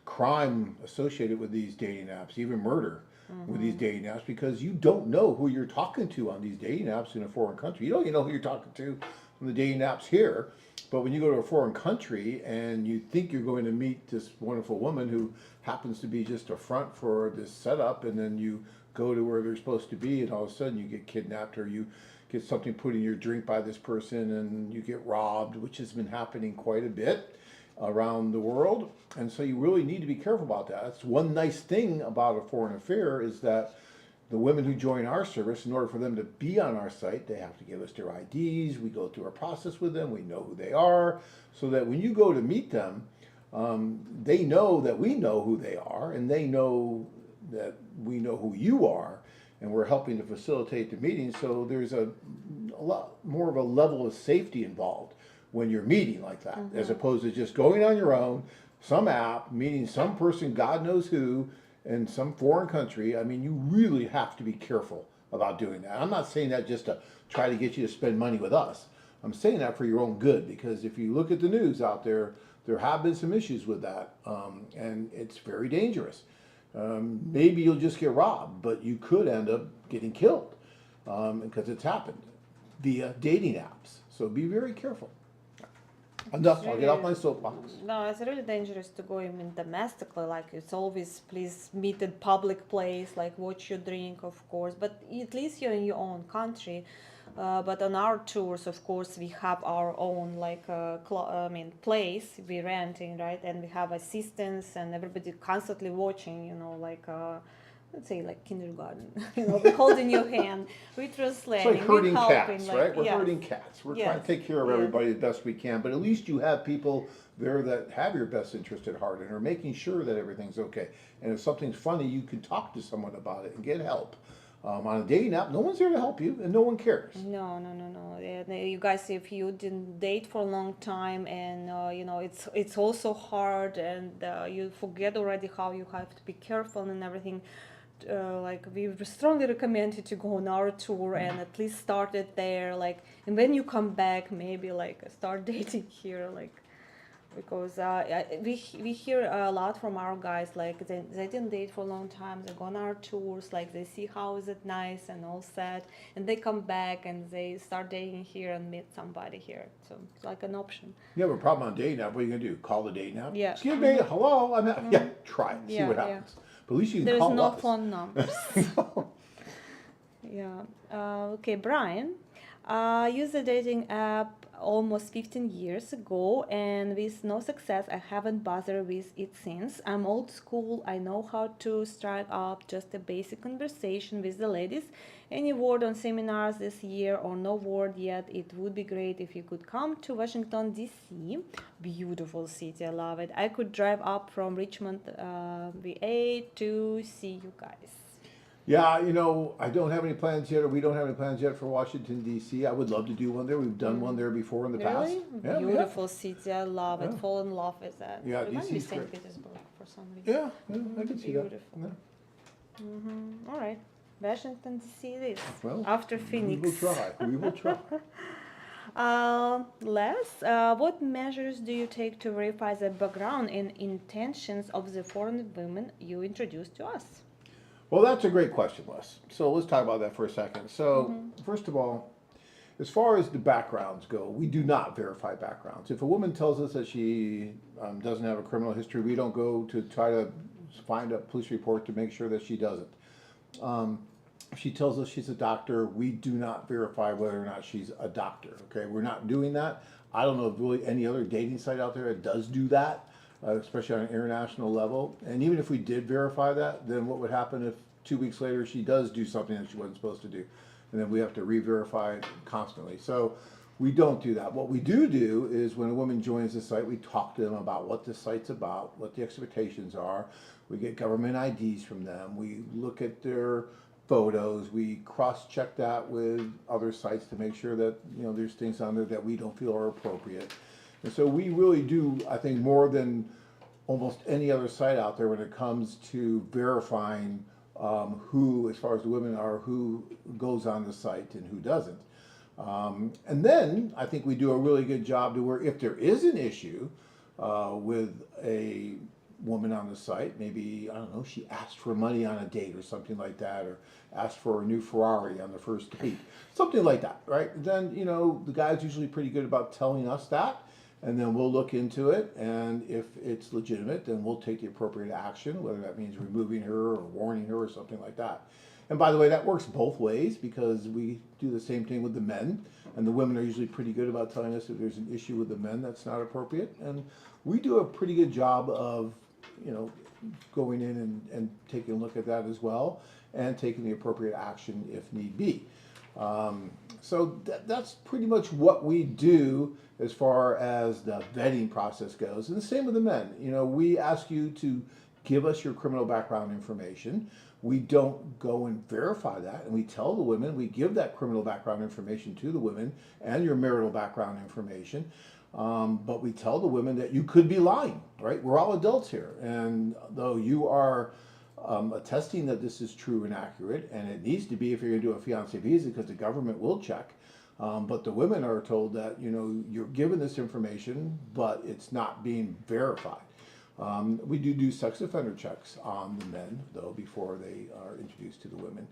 [SPEAKER 5] crime associated with these dating apps, even murder with these dating apps, because you don't know who you're talking to on these dating apps in a foreign country. You don't even know who you're talking to on the dating apps here. But when you go to a foreign country and you think you're going to meet this wonderful woman who happens to be just a front for this setup, and then you go to where they're supposed to be, and all of a sudden you get kidnapped, or you get something put in your drink by this person and you get robbed, which has been happening quite a bit around the world. And so you really need to be careful about that. That's one nice thing about a foreign affair, is that the women who join our service, in order for them to be on our site, they have to give us their IDs. We go through a process with them. We know who they are, so that when you go to meet them, they know that we know who they are, and they know that we know who you are, and we're helping to facilitate the meeting. So there's a lot more of a level of safety involved when you're meeting like that, as opposed to just going on your own, some app, meeting some person, God knows who, in some foreign country. I mean, you really have to be careful about doing that. I'm not saying that just to try to get you to spend money with us. I'm saying that for your own good, because if you look at the news out there, there have been some issues with that, and it's very dangerous. Maybe you'll just get robbed, but you could end up getting killed, because it's happened via dating apps. So be very careful. Enough, I'll get off my soapbox.
[SPEAKER 6] No, it's really dangerous to go even domestically. Like, it's always, please meet in public place, like watch your drink, of course. But at least you're in your own country. But on our tours, of course, we have our own place we're renting, right? And we have assistants and everybody constantly watching, let's say like kindergarten, we're holding your hand, we're translating,
[SPEAKER 5] It's like herding
[SPEAKER 6] we're helping,
[SPEAKER 5] cats, right? We're
[SPEAKER 6] yes.
[SPEAKER 5] herding cats. We're
[SPEAKER 6] Yes.
[SPEAKER 5] trying to take care of
[SPEAKER 6] Yes.
[SPEAKER 5] everybody the best we can, but at least you have people there that have your best interest at heart and are making sure that everything's okay. And if something's funny, you can talk to someone about it and get help. On a dating app, no one's there to help you, and no one cares.
[SPEAKER 6] No. You guys, if you didn't date for a long time, and it's also hard, and you forget already how you have to be careful and everything. We strongly recommend you to go on our tour and at least start it there. And when you come back, maybe start dating here, because we hear a lot from our guys, they didn't date for a long time, they go on our tours, they see how is it nice and all set, and they come back and they start dating here and meet somebody here. So it's like an option.
[SPEAKER 5] You have a problem on dating app, what are you gonna do? Call the dating app?
[SPEAKER 6] Yeah.
[SPEAKER 5] Excuse me, hello, I'm at, yeah, try it, see
[SPEAKER 6] Yeah,
[SPEAKER 5] what
[SPEAKER 6] yeah.
[SPEAKER 5] happens. But at least you can
[SPEAKER 6] There's
[SPEAKER 5] call
[SPEAKER 6] no
[SPEAKER 5] us.
[SPEAKER 6] phone numbers. Yeah. Okay, Brian. Use the dating app almost 15 years ago, and with no success, I haven't bothered with it since. I'm old school. I know how to strike up just a basic conversation with the ladies. Any word on seminars this year or no word yet? It would be great if you could come to Washington, D.C. Beautiful city. I love it. I could drive up from Richmond, VA to see you guys.
[SPEAKER 5] Yeah, I don't have any plans yet, or we don't have any plans yet for Washington, D.C. I would love to do one there. We've done one there before in the past.
[SPEAKER 6] Really?
[SPEAKER 5] Yeah, we have.
[SPEAKER 6] Beautiful city. I love it.
[SPEAKER 5] Yeah.
[SPEAKER 6] Fall in love with that.
[SPEAKER 5] Yeah,
[SPEAKER 6] Reminds
[SPEAKER 5] DC
[SPEAKER 6] me
[SPEAKER 5] is
[SPEAKER 6] of St.
[SPEAKER 5] great.
[SPEAKER 6] Petersburg for some reason.
[SPEAKER 5] Yeah, I can see that.
[SPEAKER 6] Beautiful.
[SPEAKER 5] Yeah.
[SPEAKER 6] All right. Washington, D.C. it is.
[SPEAKER 5] Well,
[SPEAKER 6] After Phoenix.
[SPEAKER 5] We will try. We will try.
[SPEAKER 6] Les, what measures do you take to verify the background and intentions of the foreign women you introduced to us?
[SPEAKER 5] Well, that's a great question, Les. So let's talk about that for a second. So, first of all, as far as the backgrounds go, we do not verify backgrounds. If a woman tells us that she doesn't have a criminal history, we don't go to try to find a police report to make sure that she doesn't. If she tells us she's a doctor, we do not verify whether or not she's a doctor. Okay, we're not doing that. I don't know of really any other dating site out there that does do that. Especially on an international level. And even if we did verify that, then what would happen if 2 weeks later she does do something that she wasn't supposed to do? And then we have to re-verify it constantly. So we don't do that. What we do is when a woman joins the site, we talk to them about what the site's about, what the expectations are. We get government IDs from them. We look at their photos. We cross-check that with other sites to make sure that there's things on there that we don't feel are appropriate. And so we really do, I think, more than almost any other site out there when it comes to verifying who, as far as the women are, who goes on the site and who doesn't. And then I think we do a really good job to where if there is an issue with a woman on the site, maybe, I don't know, she asked for money on a date or something like that, or asked for a new Ferrari on the first date, something like that, right? Then, the guy's usually pretty good about telling us that. and then we'll look into it, and if it's legitimate, then we'll take the appropriate action, whether that means removing her or warning her or something like that. And by the way, that works both ways, because we do the same thing with the men, and the women are usually pretty good about telling us if there's an issue with the men that's not appropriate, and we do a pretty good job of, going in and taking a look at that as well, and taking the appropriate action if need be. So that's pretty much what we do as far as the vetting process goes. And the same with the men. We ask you to give us your criminal background information. We don't go and verify that, and we tell the women, we give that criminal background information to the women and your marital background information. But we tell the women that you could be lying, right? We're all adults here. And though you are attesting that this is true and accurate, and it needs to be if you're going to do a fiancé visa, because the government will check. But the women are told that, you're given this information, but it's not being verified. We do sex offender checks on the men, though, before they are introduced to the women.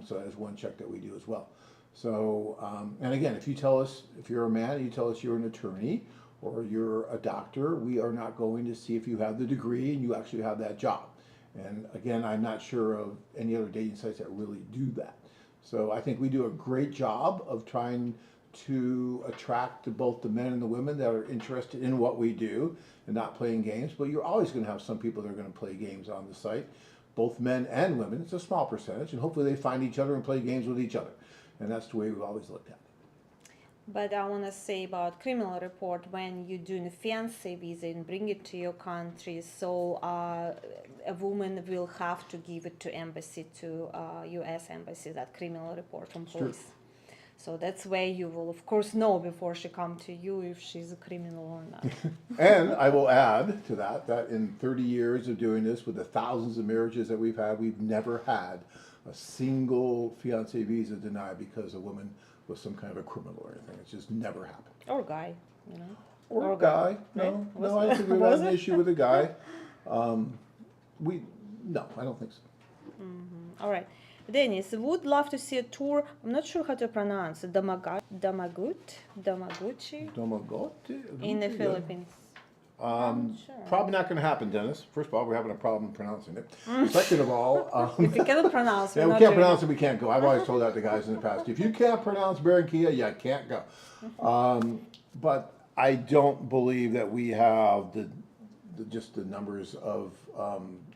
[SPEAKER 5] So that's one check that we do as well. So, and again, if you tell us, if you're a man and you tell us you're an attorney or you're a doctor, we are not going to see if you have the degree and you actually have that job. And again, I'm not sure of any other dating sites that really do that. So I think we do a great job of trying to attract both the men and the women that are interested in what we do and not playing games. But you're always going to have some people that are going to play games on the site, both men and women. It's a small percentage, and hopefully they find each other and play games with each other. And that's the way we've always looked at it.
[SPEAKER 6] But I want to say about criminal report, when you're doing a fiancé visa and bring it to your country, so a woman will have to give it to embassy, to U.S. embassy, that criminal report from police. So that's where you will, of course, know before she come to you if she's a criminal or not.
[SPEAKER 5] And I will add to that in 30 years of doing this, with the thousands of marriages that we've had, we've never had a single fiancé visa denied because a woman was some kind of a criminal or anything. It's just never happened.
[SPEAKER 6] Or guy,
[SPEAKER 5] Or a guy. No, I don't think we've had an issue with a guy. No, I don't think so.
[SPEAKER 6] Mm-hmm. All right. Dennis, would love to see a tour. I'm not sure how to pronounce it. Damaguchi in the Philippines.
[SPEAKER 5] Probably not going to happen, Dennis. First of all, we're having a problem pronouncing it. Second of all,
[SPEAKER 6] If you cannot pronounce,
[SPEAKER 5] we can't pronounce it. We can't go. I've always told that to guys in the past. If you can't pronounce Barranquilla, you can't go. But I don't believe that we have just the numbers of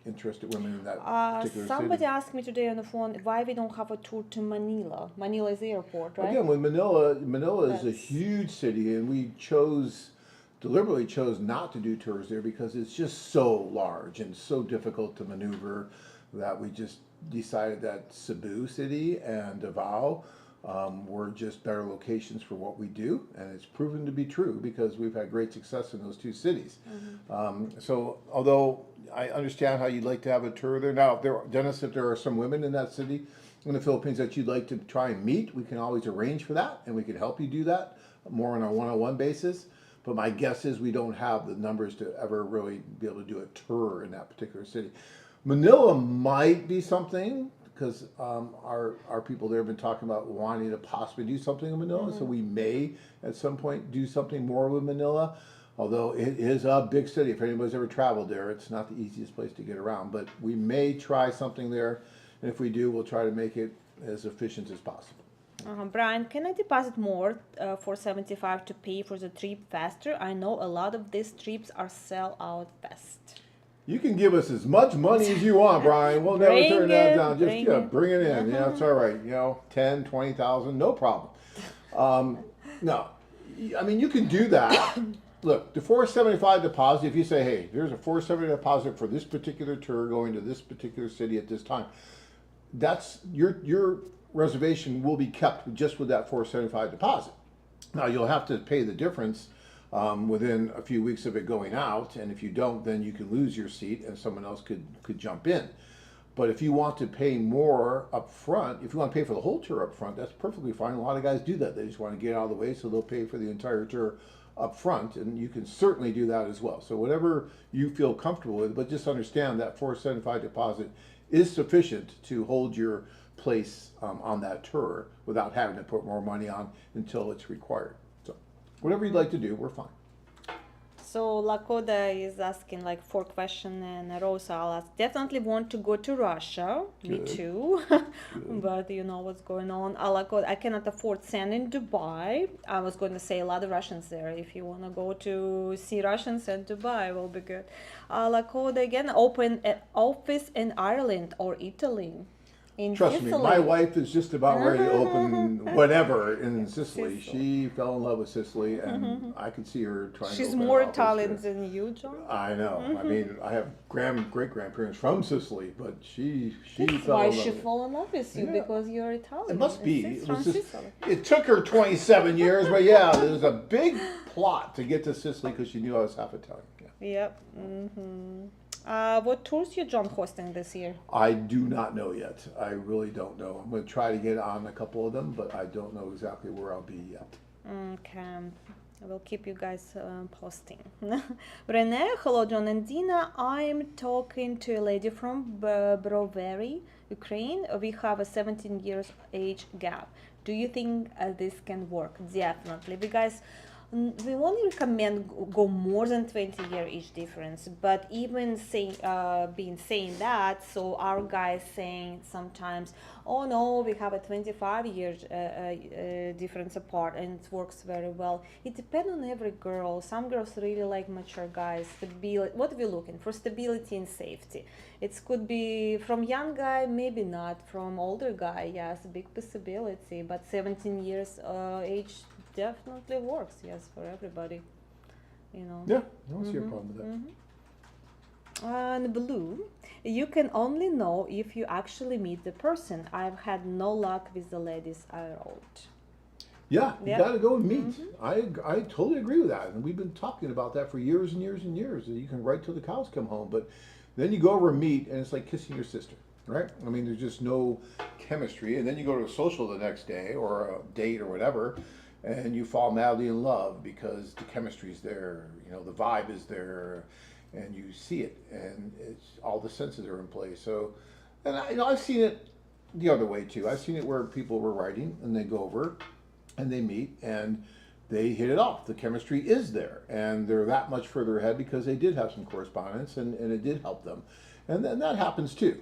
[SPEAKER 5] interested women in that particular
[SPEAKER 6] somebody
[SPEAKER 5] city.
[SPEAKER 6] asked me today on the phone why we don't have a tour to Manila. Manila is the airport, right?
[SPEAKER 5] Again, with Manila is a huge city, and we deliberately chose not to do tours there because it's just so large and so difficult to maneuver that we just decided that Cebu City and Davao were just better locations for what we do, and it's proven to be true because we've had great success in those two cities. So although I understand how you'd like to have a tour there, now Dennis, if there are some women in that city in the Philippines that you'd like to try and meet, we can always arrange for that, and we can help you do that more on a one-on-one basis. But my guess is we don't have the numbers to ever really be able to do a tour in that particular city. Manila might be something, because our people there have been talking about wanting to possibly do something in Manila. So we may at some point do something more with Manila, although it is a big city. If anybody's ever traveled there, it's not the easiest place to get around. But we may try something there, and if we do, we'll try to make it as efficient as possible.
[SPEAKER 6] Brian, can I deposit more for 75 to pay for the trip faster? I know a lot of these trips are sell out fast.
[SPEAKER 5] You can give us as much money as you want, Brian. We'll never turn that down. Just bring it in. Yeah, it's all right. 10, 20,000, no problem. No, I mean, you can do that. Look, the 475 deposit, if you say, hey, there's a 470 deposit for this particular tour going to this particular city at this time, that's your reservation will be kept just with that 475 deposit. Now, you'll have to pay the difference within a few weeks of it going out, and if you don't, then you can lose your seat and someone else could jump in. But if you want to pay more up front, if you want to pay for the whole tour up front, that's perfectly fine. A lot of guys do that. They just want to get out of the way, so they'll pay for the entire tour up front, and you can certainly do that as well. So whatever you feel comfortable with, but just understand that 475 deposit is sufficient to hold your place on that tour without having to put more money on until it's required. So whatever you'd like to do, we're fine.
[SPEAKER 6] So Lakoda is asking like 4 questions, and Rosa I'll ask. Definitely want to go to Russia. Me
[SPEAKER 5] Good.
[SPEAKER 6] too. But you know what's going on. Lakoda, I cannot afford sand in Dubai. I was going to say a lot of Russians there. If you want to go to see Russians in Dubai, will be good. Lakoda again, open an office in Ireland or Italy. In
[SPEAKER 5] Trust me,
[SPEAKER 6] Sicily.
[SPEAKER 5] my wife is just about ready to open whatever in Sicily.
[SPEAKER 6] Sicily.
[SPEAKER 5] She fell in love with Sicily, and I could see her trying to
[SPEAKER 6] She's
[SPEAKER 5] open an
[SPEAKER 6] more
[SPEAKER 5] office
[SPEAKER 6] Italian
[SPEAKER 5] there.
[SPEAKER 6] than you, John.
[SPEAKER 5] I know. I mean, I have great grandparents from Sicily, but she
[SPEAKER 6] That's
[SPEAKER 5] fell
[SPEAKER 6] why
[SPEAKER 5] in love
[SPEAKER 6] she
[SPEAKER 5] with it.
[SPEAKER 6] fell in love with you,
[SPEAKER 5] Yeah.
[SPEAKER 6] because you're Italian.
[SPEAKER 5] It must be.
[SPEAKER 6] It's
[SPEAKER 5] It
[SPEAKER 6] from
[SPEAKER 5] was just,
[SPEAKER 6] Sicily.
[SPEAKER 5] it took her 27 years, but yeah, there was a big plot to get to Sicily because she knew I was half Italian. Yeah.
[SPEAKER 6] Yep. What tours you, John, hosting this year?
[SPEAKER 5] I do not know yet. I really don't know. I'm going to try to get on a couple of them, but I don't know exactly where I'll be yet.
[SPEAKER 6] Okay. I will keep you guys posting. Renee, hello, John and Dina. I'm talking to a lady from Brovary, Ukraine. We have a 17 years age gap. Do you think this can work? Definitely. We won't recommend go more than 20-year age difference, but even saying that, so our guys saying sometimes, oh no, we have a 25 years difference apart, and it works very well. It depends on every girl. Some girls really like mature guys. Stability. What are we looking for? Stability and safety. It could be from young guy, maybe not. From older guy, yes, big possibility. But 17 years age definitely works, yes, for everybody, you know.
[SPEAKER 5] Yeah, I don't see a problem with that.
[SPEAKER 6] And Blue, you can only know if you actually meet the person. I've had no luck with the ladies I wrote.
[SPEAKER 5] Yeah, you
[SPEAKER 6] Yeah.
[SPEAKER 5] got to go and meet. I totally agree with that, and we've been talking about that for years and years and years. You can write till the cows come home, but then you go over and meet, and it's like kissing your sister, right? I mean, there's just no chemistry, and then you go to a social the next day or a date or whatever, and you fall madly in love because the chemistry's there, you know, the vibe is there, and you see it, and it's all the senses are in place. So, and I've seen it the other way too. I've seen it where people were writing and they go over and they meet and they hit it off. The chemistry is there, and they're that much further ahead because they did have some correspondence, and it did help them, and then that happens too.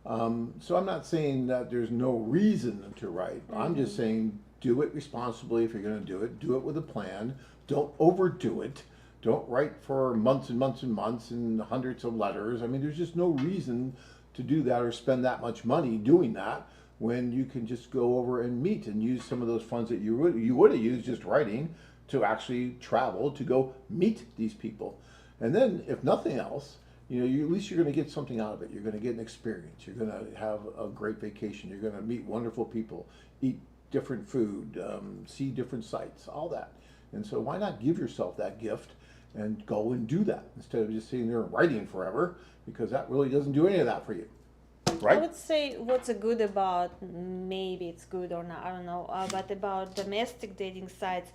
[SPEAKER 5] So I'm not saying that there's no reason to write. I'm just saying do it responsibly. If you're going to do it with a plan. Don't overdo it. Don't write for months and months and months and hundreds of letters. I mean, there's just no reason to do that or spend that much money doing that when you can just go over and meet and use some of those funds that you would have used just writing to actually travel to go meet these people. And then, if nothing else, you know, at least you're going to get something out of it. You're going to get an experience. You're going to have a great vacation. You're going to meet wonderful people, eat different food, see different sights, all that. And so why not give yourself that gift and go and do that instead of just sitting there and writing forever, because that really doesn't do any of that for you, right?
[SPEAKER 6] I would say what's good about, maybe it's good or not, I don't know, but about domestic dating sites,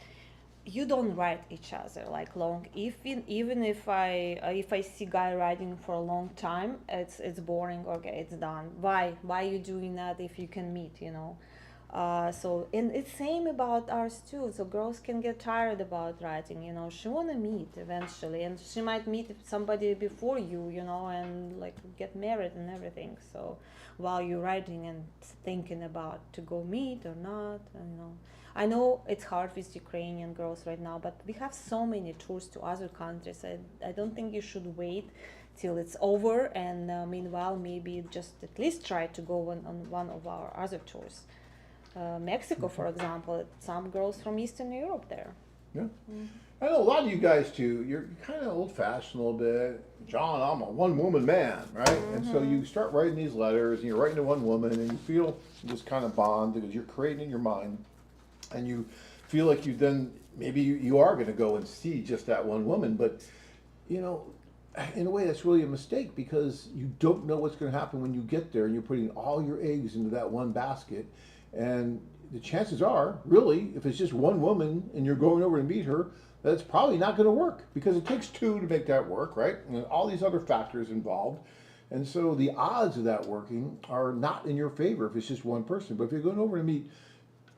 [SPEAKER 6] you don't write each other like long. Even if I see guy writing for a long time, it's boring. Okay, it's done. Why you doing that if you can meet, you know? So, and it's same about ours too. So girls can get tired about writing, you know. She wanna meet eventually, and she might meet somebody before you, you know, and like get married and everything. So while you're writing and thinking about to go meet or not, you know. I know it's hard with Ukrainian girls right now, but we have so many tours to other countries. I don't think you should wait till it's over, and meanwhile maybe just at least try to go on one of our other tours. Mexico, for example, some girls from Eastern Europe there.
[SPEAKER 5] Yeah. I know a lot of you guys too, you're kind of old-fashioned a little bit. John, I'm a one-woman man, right? And so you start writing these letters, and you're writing to one woman, and you feel this kind of bond because you're creating in your mind, and you feel like you then, maybe you are going to go and see just that one woman, but, you know, in a way that's really a mistake, because you don't know what's going to happen when you get there, and you're putting all your eggs into that one basket. And the chances are, really, if it's just one woman and you're going over to meet her, that's probably not going to work, because it takes two to make that work, right? And all these other factors involved. And so the odds of that working are not in your favor if it's just one person. But if you're going over to meet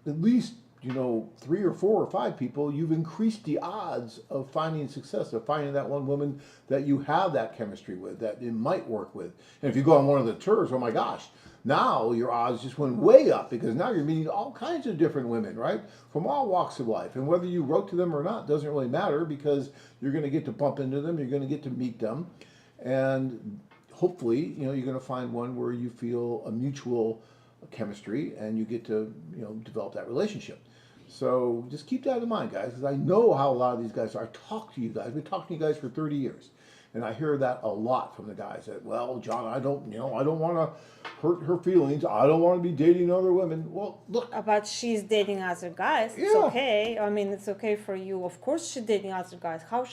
[SPEAKER 5] at least 3 or 4 or 5 people, you've increased the odds of finding success, of finding that one woman that you have that chemistry with, that it might work with. And if you go on one of the tours, oh my gosh, now your odds just went way up, because now you're meeting all kinds of different women, right? From all walks of life. And whether you wrote to them or not doesn't really matter, because you're going to get to bump into them, you're going to get to meet them. And hopefully, you're going to find one where you feel a mutual chemistry and you get to, develop that relationship. So just keep that in mind, guys, because I know how a lot of these guys are. I talk to you guys. I've been talking to you guys for 30 years. And I hear that a lot from the guys that, well, John, I don't want to hurt her feelings. I don't want to be dating other women. Well, look.
[SPEAKER 6] But she's dating other guys. It's
[SPEAKER 5] Yeah.
[SPEAKER 6] okay. I mean, it's okay for you. Of course she's dating other guys. How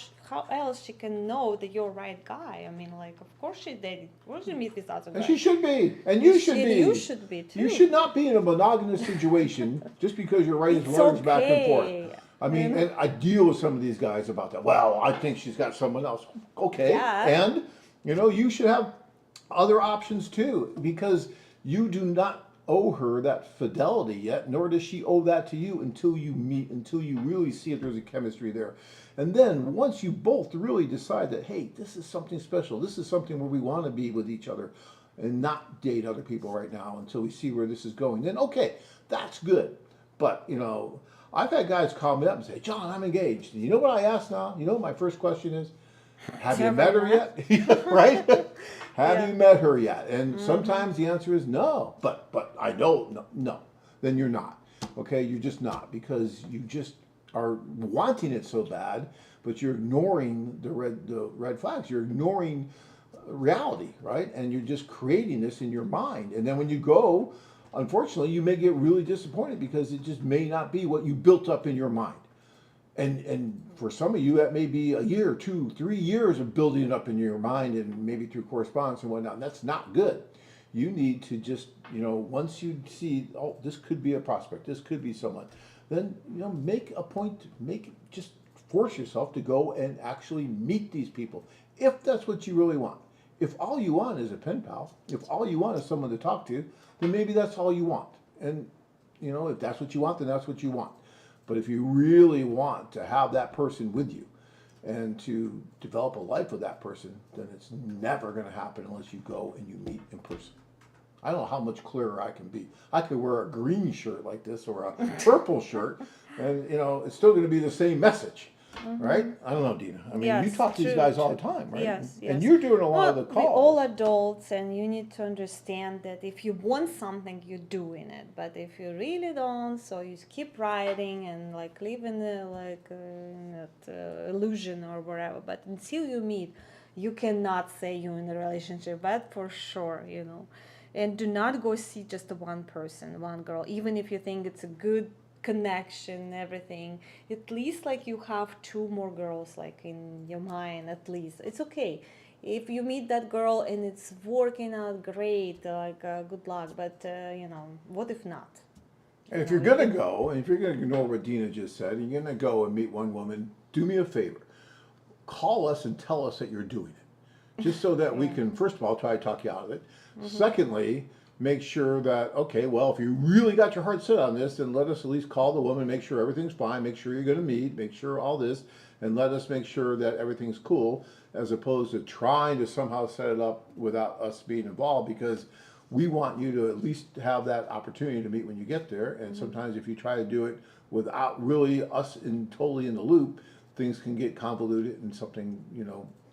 [SPEAKER 6] else she can know that you're right guy? I mean, like, of course she's dating. Of course she meet with other guys.
[SPEAKER 5] And she should be. And you should be.
[SPEAKER 6] You should be too.
[SPEAKER 5] You should not be in a monogamous situation just because you're writing
[SPEAKER 6] It's
[SPEAKER 5] letters back and
[SPEAKER 6] okay.
[SPEAKER 5] forth. I mean, and I deal with some of these guys about that. Well, I think she's got someone else. Okay.
[SPEAKER 6] Yeah.
[SPEAKER 5] And, you should have other options too, because you do not owe her that fidelity yet, nor does she owe that to you until you meet, until you really see if there's a chemistry there. And then once you both really decide that, hey, this is something special, this is something where we want to be with each other and not date other people right now until we see where this is going, then okay, that's good. But, I've had guys call me up and say, John, I'm engaged. And you know what I ask now? You know what my first question is? Have you met her yet? Right? Have you met her yet? And sometimes the answer is no. But I don't. No. Then you're not. Okay? You're just not, because you just are wanting it so bad, but you're ignoring the red flags. You're ignoring reality, right? And you're just creating this in your mind. And then when you go, unfortunately, you may get really disappointed because it just may not be what you built up in your mind. And for some of you, that may be a year, 2, 3 years of building it up in your mind, and maybe through correspondence and whatnot. And that's not good. You need to just, once you see, oh, this could be a prospect, this could be someone, then, make a point, just force yourself to go and actually meet these people, if that's what you really want. If all you want is a pen pal, if all you want is someone to talk to, then maybe that's all you want. And, if that's what you want, then that's what you want. But if you really want to have that person with you and to develop a life with that person, then it's never going to happen unless you go and you meet in person. I don't know how much clearer I can be. I could wear a green shirt like this or a purple shirt, and, it's still going to be the same message. Right? I don't know, Dina. I mean,
[SPEAKER 6] Yes,
[SPEAKER 5] you talk to these
[SPEAKER 6] true,
[SPEAKER 5] guys all
[SPEAKER 6] true.
[SPEAKER 5] the time, right?
[SPEAKER 6] Yes,
[SPEAKER 5] And
[SPEAKER 6] yes.
[SPEAKER 5] you're doing a lot of the calls.
[SPEAKER 6] We're all adults, and you need to understand that if you want something, you're doing it. But if you really don't, so you keep writing and like live in that illusion or whatever. But until you meet, you cannot say you're in a relationship. But for sure, And do not go see just one person, one girl, even if you think it's a good connection, everything. At least like you have 2 more girls like in your mind, at least. It's okay. If you meet that girl and it's working out great, good luck. But, what if not?
[SPEAKER 5] And if you're going to go, and if you're going to ignore what Dina just said, and you're going to go and meet one woman, do me a favor. Call us and tell us that you're doing it. Just so that we can, first of all, try to talk you out of it. Secondly, make sure that, okay, well, if you really got your heart set on this, then let us at least call the woman, make sure everything's fine, make sure you're going to meet, make sure all this, and let us make sure that everything's cool, as opposed to trying to somehow set it up without us being involved, because we want you to at least have that opportunity to meet when you get there. And sometimes if you try to do it without really us totally in the loop, things can get convoluted and something,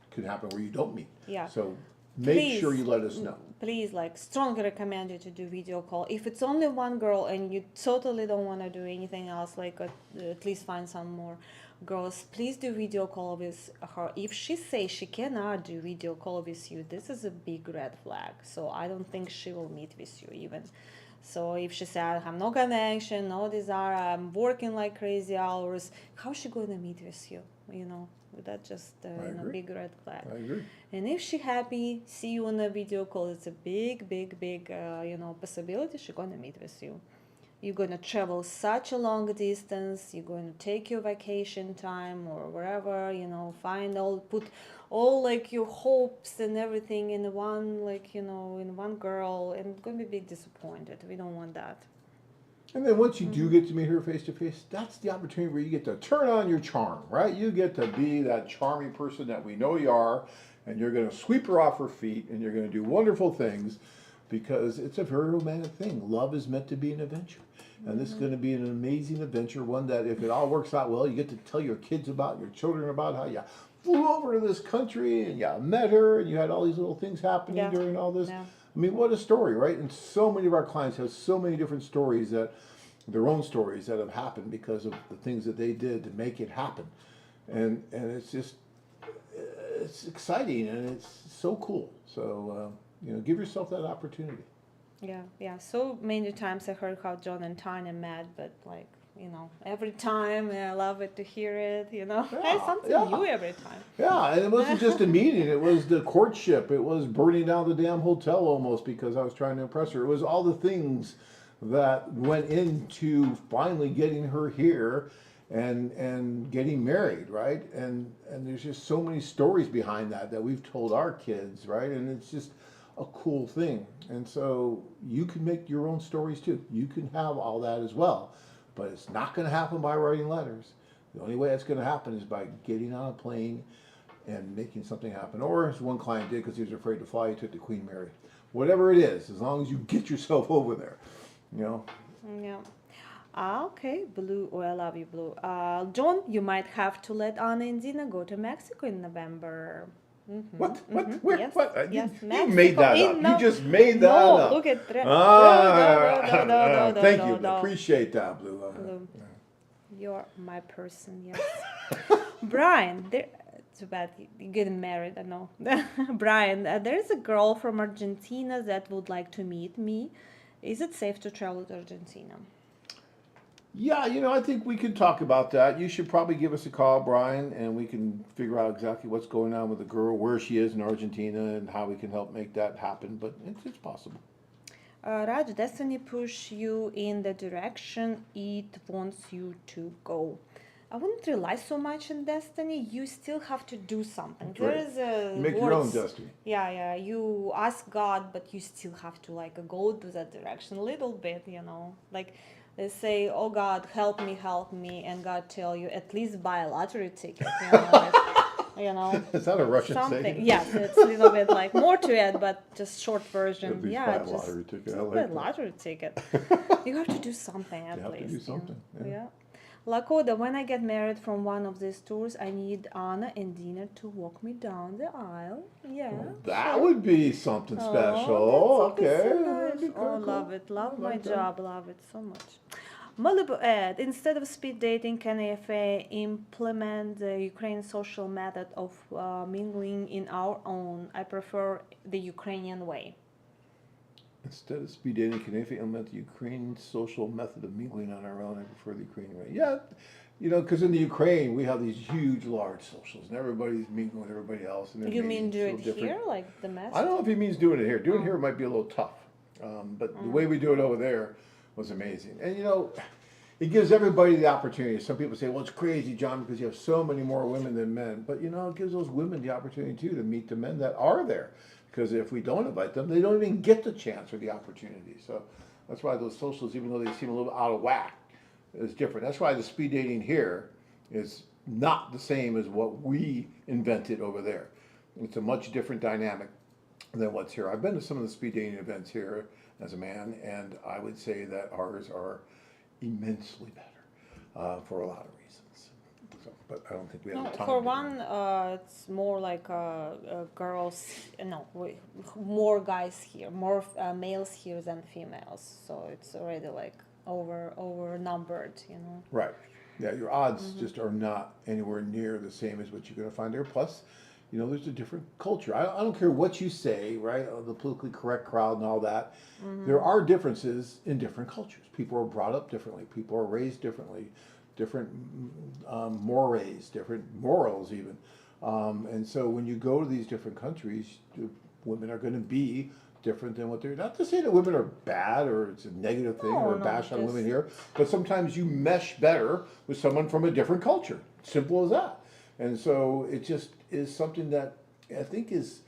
[SPEAKER 5] could happen where you don't meet.
[SPEAKER 6] Yeah.
[SPEAKER 5] So make
[SPEAKER 6] Please.
[SPEAKER 5] sure you let us know.
[SPEAKER 6] Please, strongly recommend you to do video call. If it's only one girl and you totally don't want to do anything else, at least find some more girls, please do video call with her. If she says she cannot do video call with you, this is a big red flag. So I don't think she will meet with you even. So if she said, I have no connection, no desire, I'm working like crazy hours, how's she going to meet with you? That's just a big red flag.
[SPEAKER 5] I agree.
[SPEAKER 6] And if she happy, see you on a video call, it's a big possibility she's going to meet with you. You're going to travel such a long distance, you're going to take your vacation time or wherever, put all your hopes and everything in one, in one girl, and it's going to be big disappointed. We don't want that.
[SPEAKER 5] And then once you do get to meet her face to face, that's the opportunity where you get to turn on your charm, right? You get to be that charming person that we know you are, and you're going to sweep her off her feet, and you're going to do wonderful things, because it's a very romantic thing. Love is meant to be an adventure. And this is going to be an amazing adventure, one that if it all works out well, you get to tell your kids about, your children about how you flew over to this country and you met her and you had all these little things happening during all this.
[SPEAKER 6] Yeah.
[SPEAKER 5] I mean, what a story, right? And so many of our clients have so many different stories, that their own stories that have happened because of the things that they did to make it happen. And it's just, it's exciting and it's so cool. So, give yourself that opportunity.
[SPEAKER 6] Yeah. So many times I heard how John and Tanya met, but every time I love it to hear it. Hey, something new every time.
[SPEAKER 5] Yeah, and it wasn't just a meeting; it was the courtship. It was burning down the damn hotel almost because I was trying to impress her. It was all the things that went into finally getting her here and getting married, right? And there's just so many stories behind that we've told our kids, right? And it's just a cool thing. And so you can make your own stories too. You can have all that as well, but it's not going to happen by writing letters. The only way that's going to happen is by getting on a plane and making something happen. Or as one client did, because he was afraid to fly, he took the Queen Mary. Whatever it is, as long as you get yourself over there,
[SPEAKER 6] Yeah. Okay, Blue. Oh, I love you, Blue. John, you might have to let Anna and Dina go to Mexico in November.
[SPEAKER 5] What? Where?
[SPEAKER 6] Yes,
[SPEAKER 5] What?
[SPEAKER 6] yes,
[SPEAKER 5] You
[SPEAKER 6] Mexico
[SPEAKER 5] made that
[SPEAKER 6] in
[SPEAKER 5] up.
[SPEAKER 6] no-
[SPEAKER 5] You just made that
[SPEAKER 6] No,
[SPEAKER 5] up.
[SPEAKER 6] look at
[SPEAKER 5] Thank you. Appreciate that, Blue.
[SPEAKER 6] Blue. You're my person, yes. Brian, too bad you're getting married, I know. Brian, there's a girl from Argentina that would like to meet me. Is it safe to travel to Argentina?
[SPEAKER 5] Yeah, I think we can talk about that. You should probably give us a call, Brian, and we can figure out exactly what's going on with the girl, where she is in Argentina, and how we can help make that happen. But it's possible.
[SPEAKER 6] Raj, Destiny push you in the direction it wants you to go. I wouldn't rely so much on Destiny. You still have to do something.
[SPEAKER 5] That's
[SPEAKER 6] There
[SPEAKER 5] right.
[SPEAKER 6] is a
[SPEAKER 5] Make your own destiny.
[SPEAKER 6] Yeah. You ask God, but you still have to go to that direction a little bit. Like they say, "Oh God, help me," and God tell you at least buy a lottery ticket.
[SPEAKER 5] Is that a Russian
[SPEAKER 6] Something.
[SPEAKER 5] saying?
[SPEAKER 6] Yes, it's a little bit more to it, but just short version.
[SPEAKER 5] At least
[SPEAKER 6] Yeah,
[SPEAKER 5] buy a
[SPEAKER 6] just
[SPEAKER 5] lottery ticket. I
[SPEAKER 6] buy
[SPEAKER 5] like
[SPEAKER 6] a
[SPEAKER 5] that.
[SPEAKER 6] lottery ticket. You have to do something at
[SPEAKER 5] You have to
[SPEAKER 6] least.
[SPEAKER 5] do something, yeah.
[SPEAKER 6] Lakota, when I get married from one of these tours, I need Anna and Dina to walk me down the aisle. Yeah.
[SPEAKER 5] That would be something special.
[SPEAKER 6] Oh, that's
[SPEAKER 5] Okay.
[SPEAKER 6] so
[SPEAKER 5] That'd
[SPEAKER 6] nice.
[SPEAKER 5] be kinda
[SPEAKER 6] Oh, love
[SPEAKER 5] cool.
[SPEAKER 6] it. Love
[SPEAKER 5] I
[SPEAKER 6] my
[SPEAKER 5] like that.
[SPEAKER 6] job. Love it so much. Malibu Ed, instead of speed dating, can AFA implement the Ukraine social method of mingling in our own? I prefer the Ukrainian way.
[SPEAKER 5] Instead of speed dating, can AFA implement the Ukraine social method of mingling on our own? I prefer the Ukrainian way. Yeah, because in the Ukraine we have these huge, large socials, and everybody's mingling with everybody else. And
[SPEAKER 6] You mean do
[SPEAKER 5] so
[SPEAKER 6] it
[SPEAKER 5] different.
[SPEAKER 6] here, like the message?
[SPEAKER 5] I don't know if he means doing it here. Doing it here might be a little tough, but the way we do it over there was amazing. And it gives everybody the opportunity. Some people say, well, it's crazy, John, because you have so many more women than men. But it gives those women the opportunity too to meet the men that are there. Because if we don't invite them, they don't even get the chance or the opportunity. So that's why those socials, even though they seem a little out of whack, is different. That's why the speed dating here is not the same as what we invented over there. It's a much different dynamic than what's here. I've been to some of the speed dating events here as a man, and I would say that ours are immensely better for a lot of reasons. So, but I don't think we have the time.
[SPEAKER 6] For
[SPEAKER 5] to
[SPEAKER 6] one, it's more like girls, more guys here, more males here than females. So it's already over numbered,
[SPEAKER 5] Right. Yeah, your odds just are not anywhere near the same as what you're going to find there. Plus, there's a different culture. I don't care what you say, right? The politically correct crowd and all that. There are differences in different cultures. People are brought up differently. People are raised differently. Different mores, different morals even. And so when you go to these different countries, women are going to be different than what they're. Not to say that women are bad or it's a negative thing or a bash on women here, but sometimes you mesh better with someone from a different culture. Simple as that. And so it just is something that I think is,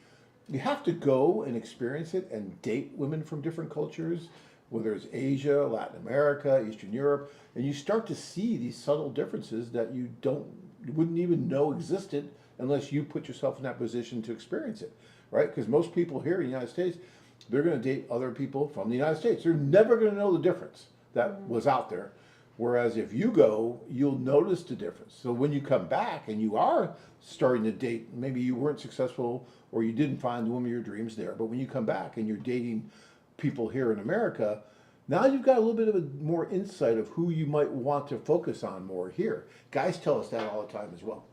[SPEAKER 5] you have to go and experience it and date women from different cultures whether it's Asia, Latin America, Eastern Europe, and you start to see these subtle differences that you wouldn't even know existed unless you put yourself in that position to experience it, right? Because most people here in the United States, they're going to date other people from the United States. They're never going to know the difference that was out there. Whereas if you go, you'll notice the difference. So when you come back and you are starting to date, maybe you weren't successful or you didn't find the woman of your dreams there, but when you come back and you're dating people here in America, now you've got a little bit of a more insight of who you might want to focus on more here. Guys tell us that all the time as well.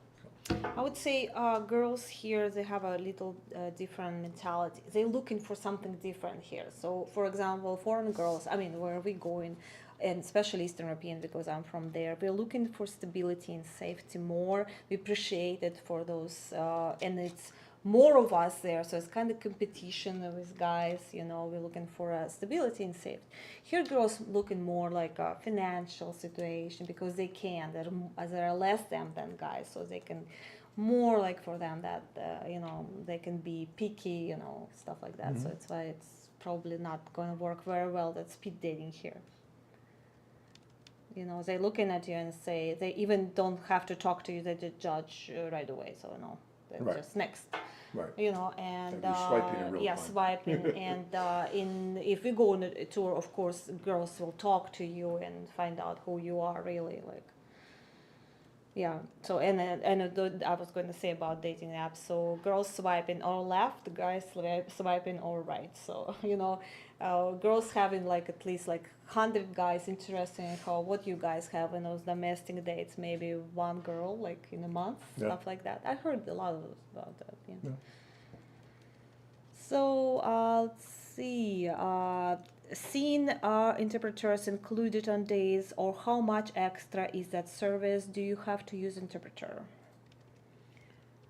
[SPEAKER 6] I would say girls here, they have a little different mentality. They're looking for something different here. So, for example, foreign girls, I mean, where are we going? And especially Eastern European, because I'm from there, we're looking for stability and safety more. We appreciate it for those, and it's more of us there, so it's kind of competition with guys, we're looking for stability and safety. Here girls looking more like a financial situation because they can, there are less them than guys, so they can more like for them that, they can be picky, stuff like that. So it's why it's probably not going to work very well, that speed dating here. They're looking at you and say, they even don't have to talk to you, they just judge right away, so they're
[SPEAKER 5] Right.
[SPEAKER 6] just next.
[SPEAKER 5] Right.
[SPEAKER 6] And
[SPEAKER 5] You're swiping in real time.
[SPEAKER 6] swiping. And if we go on a tour, of course, girls will talk to you and find out who you are really, like. Yeah. So and I was going to say about dating apps. So girls swiping or left, guys swiping or right. So girls having like at least like 100 guys interested in what you guys have in those domestic dates. Maybe one girl like in a month, stuff like that. I heard a lot about that. Yeah. So let's see. Scene interpreters included on days, or how much extra is that service? Do you have to use interpreter?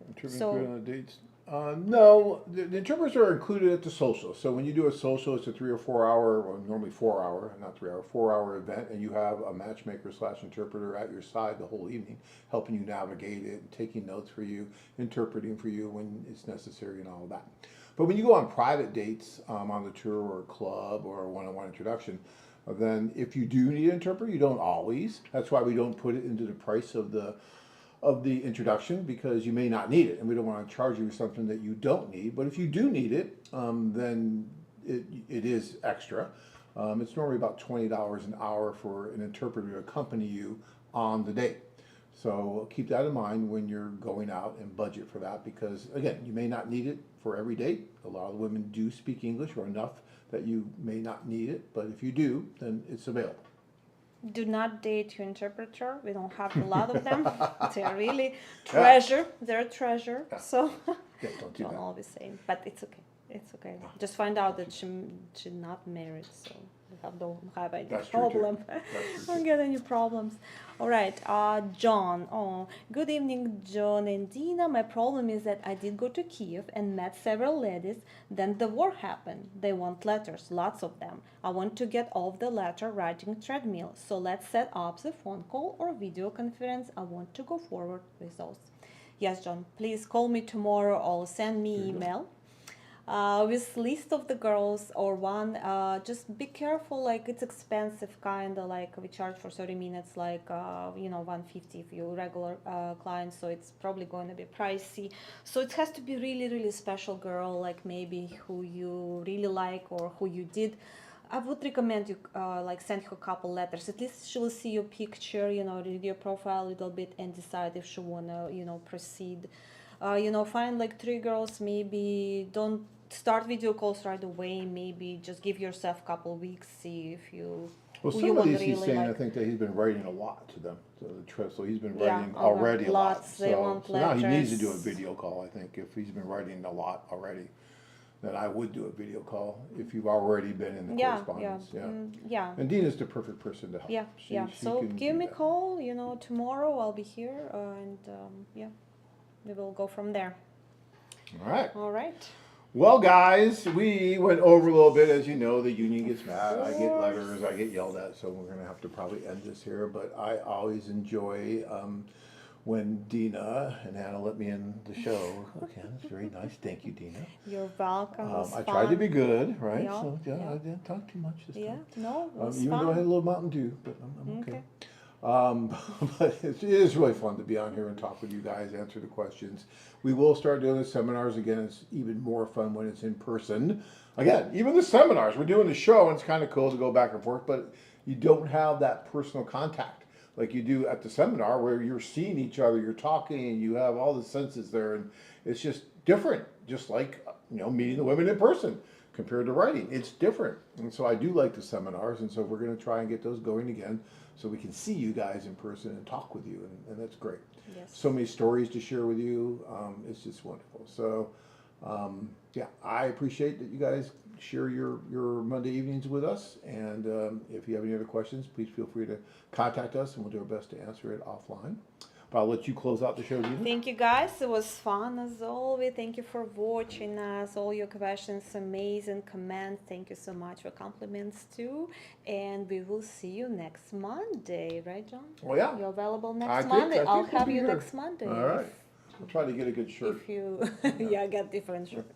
[SPEAKER 5] Interpreting on the dates? No, the interpreters are included at the social. So when you do a social, it's a 3 or 4 hour, or normally 4 hour, not 3 hour, 4 hour event, and you have a matchmaker / interpreter at your side the whole evening, helping you navigate it, taking notes for you, interpreting for you when it's necessary and all of that. But when you go on private dates on the tour or a club or a one-on-one introduction, then if you do need an interpreter, you don't always. That's why we don't put it into the price of the introduction, because you may not need it, and we don't want to charge you for something that you don't need. But if you do need it, then it is extra. It's normally about $20 an hour for an interpreter to accompany you on the date. So keep that in mind when you're going out and budget for that, because again, you may not need it for every date. A lot of women do speak English, or enough that you may not need it, but if you do, then it's available.
[SPEAKER 6] Do not date your interpreter. We don't have a lot of them. They're really treasure. They're a treasure. So don't always say, but it's okay. It's okay. Just find out that she's not married, so we don't have any problem. Don't get any problems. All right, John. Oh, good evening, John and Dina. My problem is that I did go to Kiev and met several ladies. Then the war happened. They want letters, lots of them. I want to get off the letter writing treadmill. So let's set up the phone call or video conference. I want to go forward with those. Yes, John. Please call me tomorrow or send me email. With list of the girls or one, just be careful, like it's expensive, kind of like we charge for 30 minutes, like, $150 if you're regular client, so it's probably going to be pricey. So it has to be really, really special girl, like maybe who you really like or who you did. I would recommend you send her a couple letters. At least she will see your picture, read your profile a little bit and decide if she wanna, proceed. Find like 3 girls, maybe don't start video calls right away, maybe just give yourself a couple weeks, see if you
[SPEAKER 5] some of these he's saying, I think that he's been writing a lot to them, so he's been writing already a lot. So now he needs to do a video call, I think, if he's been writing a lot already. Then I would do a video call if you've already been in the correspondence. And Dina's the perfect person to help. She
[SPEAKER 6] So give me a call, tomorrow I'll be here, and we will go from there. All right.
[SPEAKER 5] Well, guys, we went over a little bit. As you know, the union gets mad. I get letters. I get yelled at. So we're going to have to probably end this here. But I always enjoy when Dina and Anna let me in the show. Okay, that's very nice. Thank you, Dina.
[SPEAKER 6] You're welcome. It was
[SPEAKER 5] I tried to
[SPEAKER 6] fun.
[SPEAKER 5] be good, right?
[SPEAKER 6] Yeah,
[SPEAKER 5] So
[SPEAKER 6] yeah.
[SPEAKER 5] I didn't talk too much this
[SPEAKER 6] Yeah,
[SPEAKER 5] time.
[SPEAKER 6] no, it was
[SPEAKER 5] Even
[SPEAKER 6] fun.
[SPEAKER 5] though I had a little Mountain Dew, but I'm okay.
[SPEAKER 6] Okay.
[SPEAKER 5] But it is really fun to be on here and talk with you guys, answer the questions. We will start doing the seminars again. It's even more fun when it's in person. Again, even the seminars, we're doing the show and it's kind of cool to go back and forth, but you don't have that personal contact like you do at the seminar where you're seeing each other, you're talking, and you have all the senses there, and it's just different, just like, meeting the women in person compared to writing. It's different. And so I do like the seminars, and so we're going to try and get those going again so we can see you guys in person and talk with you, and that's great.
[SPEAKER 6] Yes.
[SPEAKER 5] So many stories to share with you. It's just wonderful. So yeah, I appreciate that you guys share your Monday evenings with us, and if you have any other questions, please feel free to contact us and we'll do our best to answer it offline. But I'll let you close out the show, Dina.
[SPEAKER 6] Thank you guys, it was fun as always. Thank you for watching us, all your questions, amazing comments. Thank you so much for compliments too, and we will see you next Monday, right, John?
[SPEAKER 5] Oh yeah,
[SPEAKER 6] You're available
[SPEAKER 5] I
[SPEAKER 6] next
[SPEAKER 5] think-
[SPEAKER 6] Monday.
[SPEAKER 5] I think
[SPEAKER 6] I'll
[SPEAKER 5] we'll
[SPEAKER 6] have
[SPEAKER 5] be
[SPEAKER 6] you
[SPEAKER 5] here.
[SPEAKER 6] next Monday.
[SPEAKER 5] All right. I'll try to get a good shirt.
[SPEAKER 6] If you yeah, get different shirt.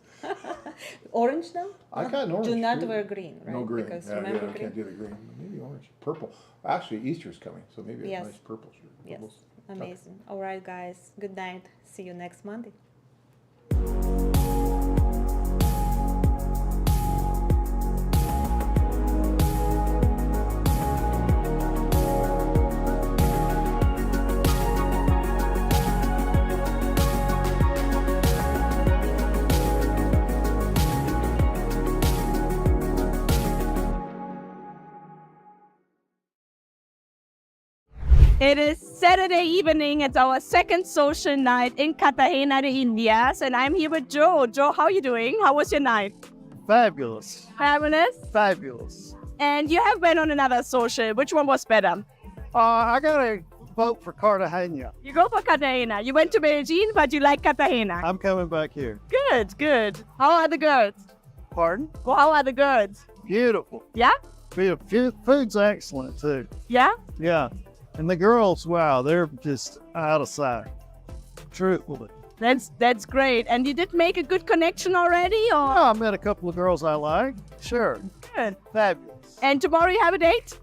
[SPEAKER 6] Orange now?
[SPEAKER 5] I got an orange.
[SPEAKER 6] Do not
[SPEAKER 5] too.
[SPEAKER 6] wear green, right?
[SPEAKER 5] No green.
[SPEAKER 6] Because
[SPEAKER 5] Yeah,
[SPEAKER 6] remember
[SPEAKER 5] I
[SPEAKER 6] green?
[SPEAKER 5] can't do the green. Maybe orange, purple. Actually, Easter's coming, so maybe
[SPEAKER 6] Yes.
[SPEAKER 5] a nice purple shirt.
[SPEAKER 6] Yes,
[SPEAKER 5] We'll-
[SPEAKER 6] amazing. All right, guys. Good night. See you next Monday.
[SPEAKER 4] It is Saturday evening. It's our second social night in Cartagena de Indias, and I'm here with Joe. Joe, how are you doing? How was your night?
[SPEAKER 7] Fabulous.
[SPEAKER 4] Fabulous.
[SPEAKER 7] Fabulous.
[SPEAKER 4] And you have been on another social. Which one was better?
[SPEAKER 7] I got to vote for Cartagena.
[SPEAKER 4] You go for Cartagena. You went to Medellin, but you like Cartagena.
[SPEAKER 7] I'm coming back here.
[SPEAKER 4] Good, good. How are the girls?
[SPEAKER 7] Pardon?
[SPEAKER 4] Well, how are the girls?
[SPEAKER 7] Beautiful.
[SPEAKER 4] Yeah?
[SPEAKER 7] Food's excellent, too.
[SPEAKER 4] Yeah?
[SPEAKER 7] Yeah. And the girls, wow, they're just out of sight. Truthfully.
[SPEAKER 4] That's great. And you did make a good connection already, or?
[SPEAKER 7] I met a couple of girls I like. Sure.
[SPEAKER 4] Good.
[SPEAKER 7] Fabulous.
[SPEAKER 4] And tomorrow you have a date?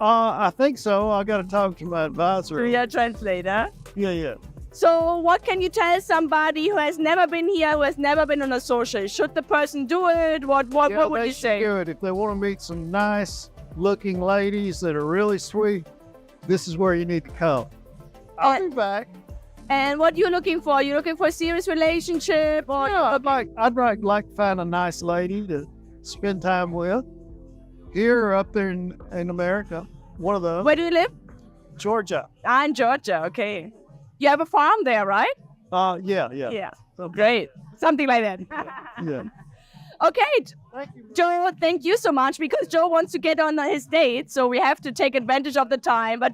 [SPEAKER 7] I think so. I got to talk to my advisor.
[SPEAKER 4] Through your translator.
[SPEAKER 7] Yeah.
[SPEAKER 4] So what can you tell somebody who has never been here, who has never been on a social? Should the person do it? What would
[SPEAKER 7] they
[SPEAKER 4] you
[SPEAKER 7] should
[SPEAKER 4] say?
[SPEAKER 7] do it. If they want to meet some nice looking ladies that are really sweet, this is where you need to come. I'll be back.
[SPEAKER 4] And what you looking for? You looking for a serious relationship, or
[SPEAKER 7] Yeah, I'd like to find a nice lady to spend time with. Here or up there in America, one of those.
[SPEAKER 4] where do you live?
[SPEAKER 7] Georgia.
[SPEAKER 4] In Georgia. Okay. You have a farm there, right?
[SPEAKER 7] Yeah.
[SPEAKER 4] Yeah. So great. Something like that.
[SPEAKER 7] Yeah.
[SPEAKER 4] Okay.
[SPEAKER 7] Thank you.
[SPEAKER 4] Joe, thank you so much, because Joe wants to get on his date, so we have to take advantage of the time. But Joe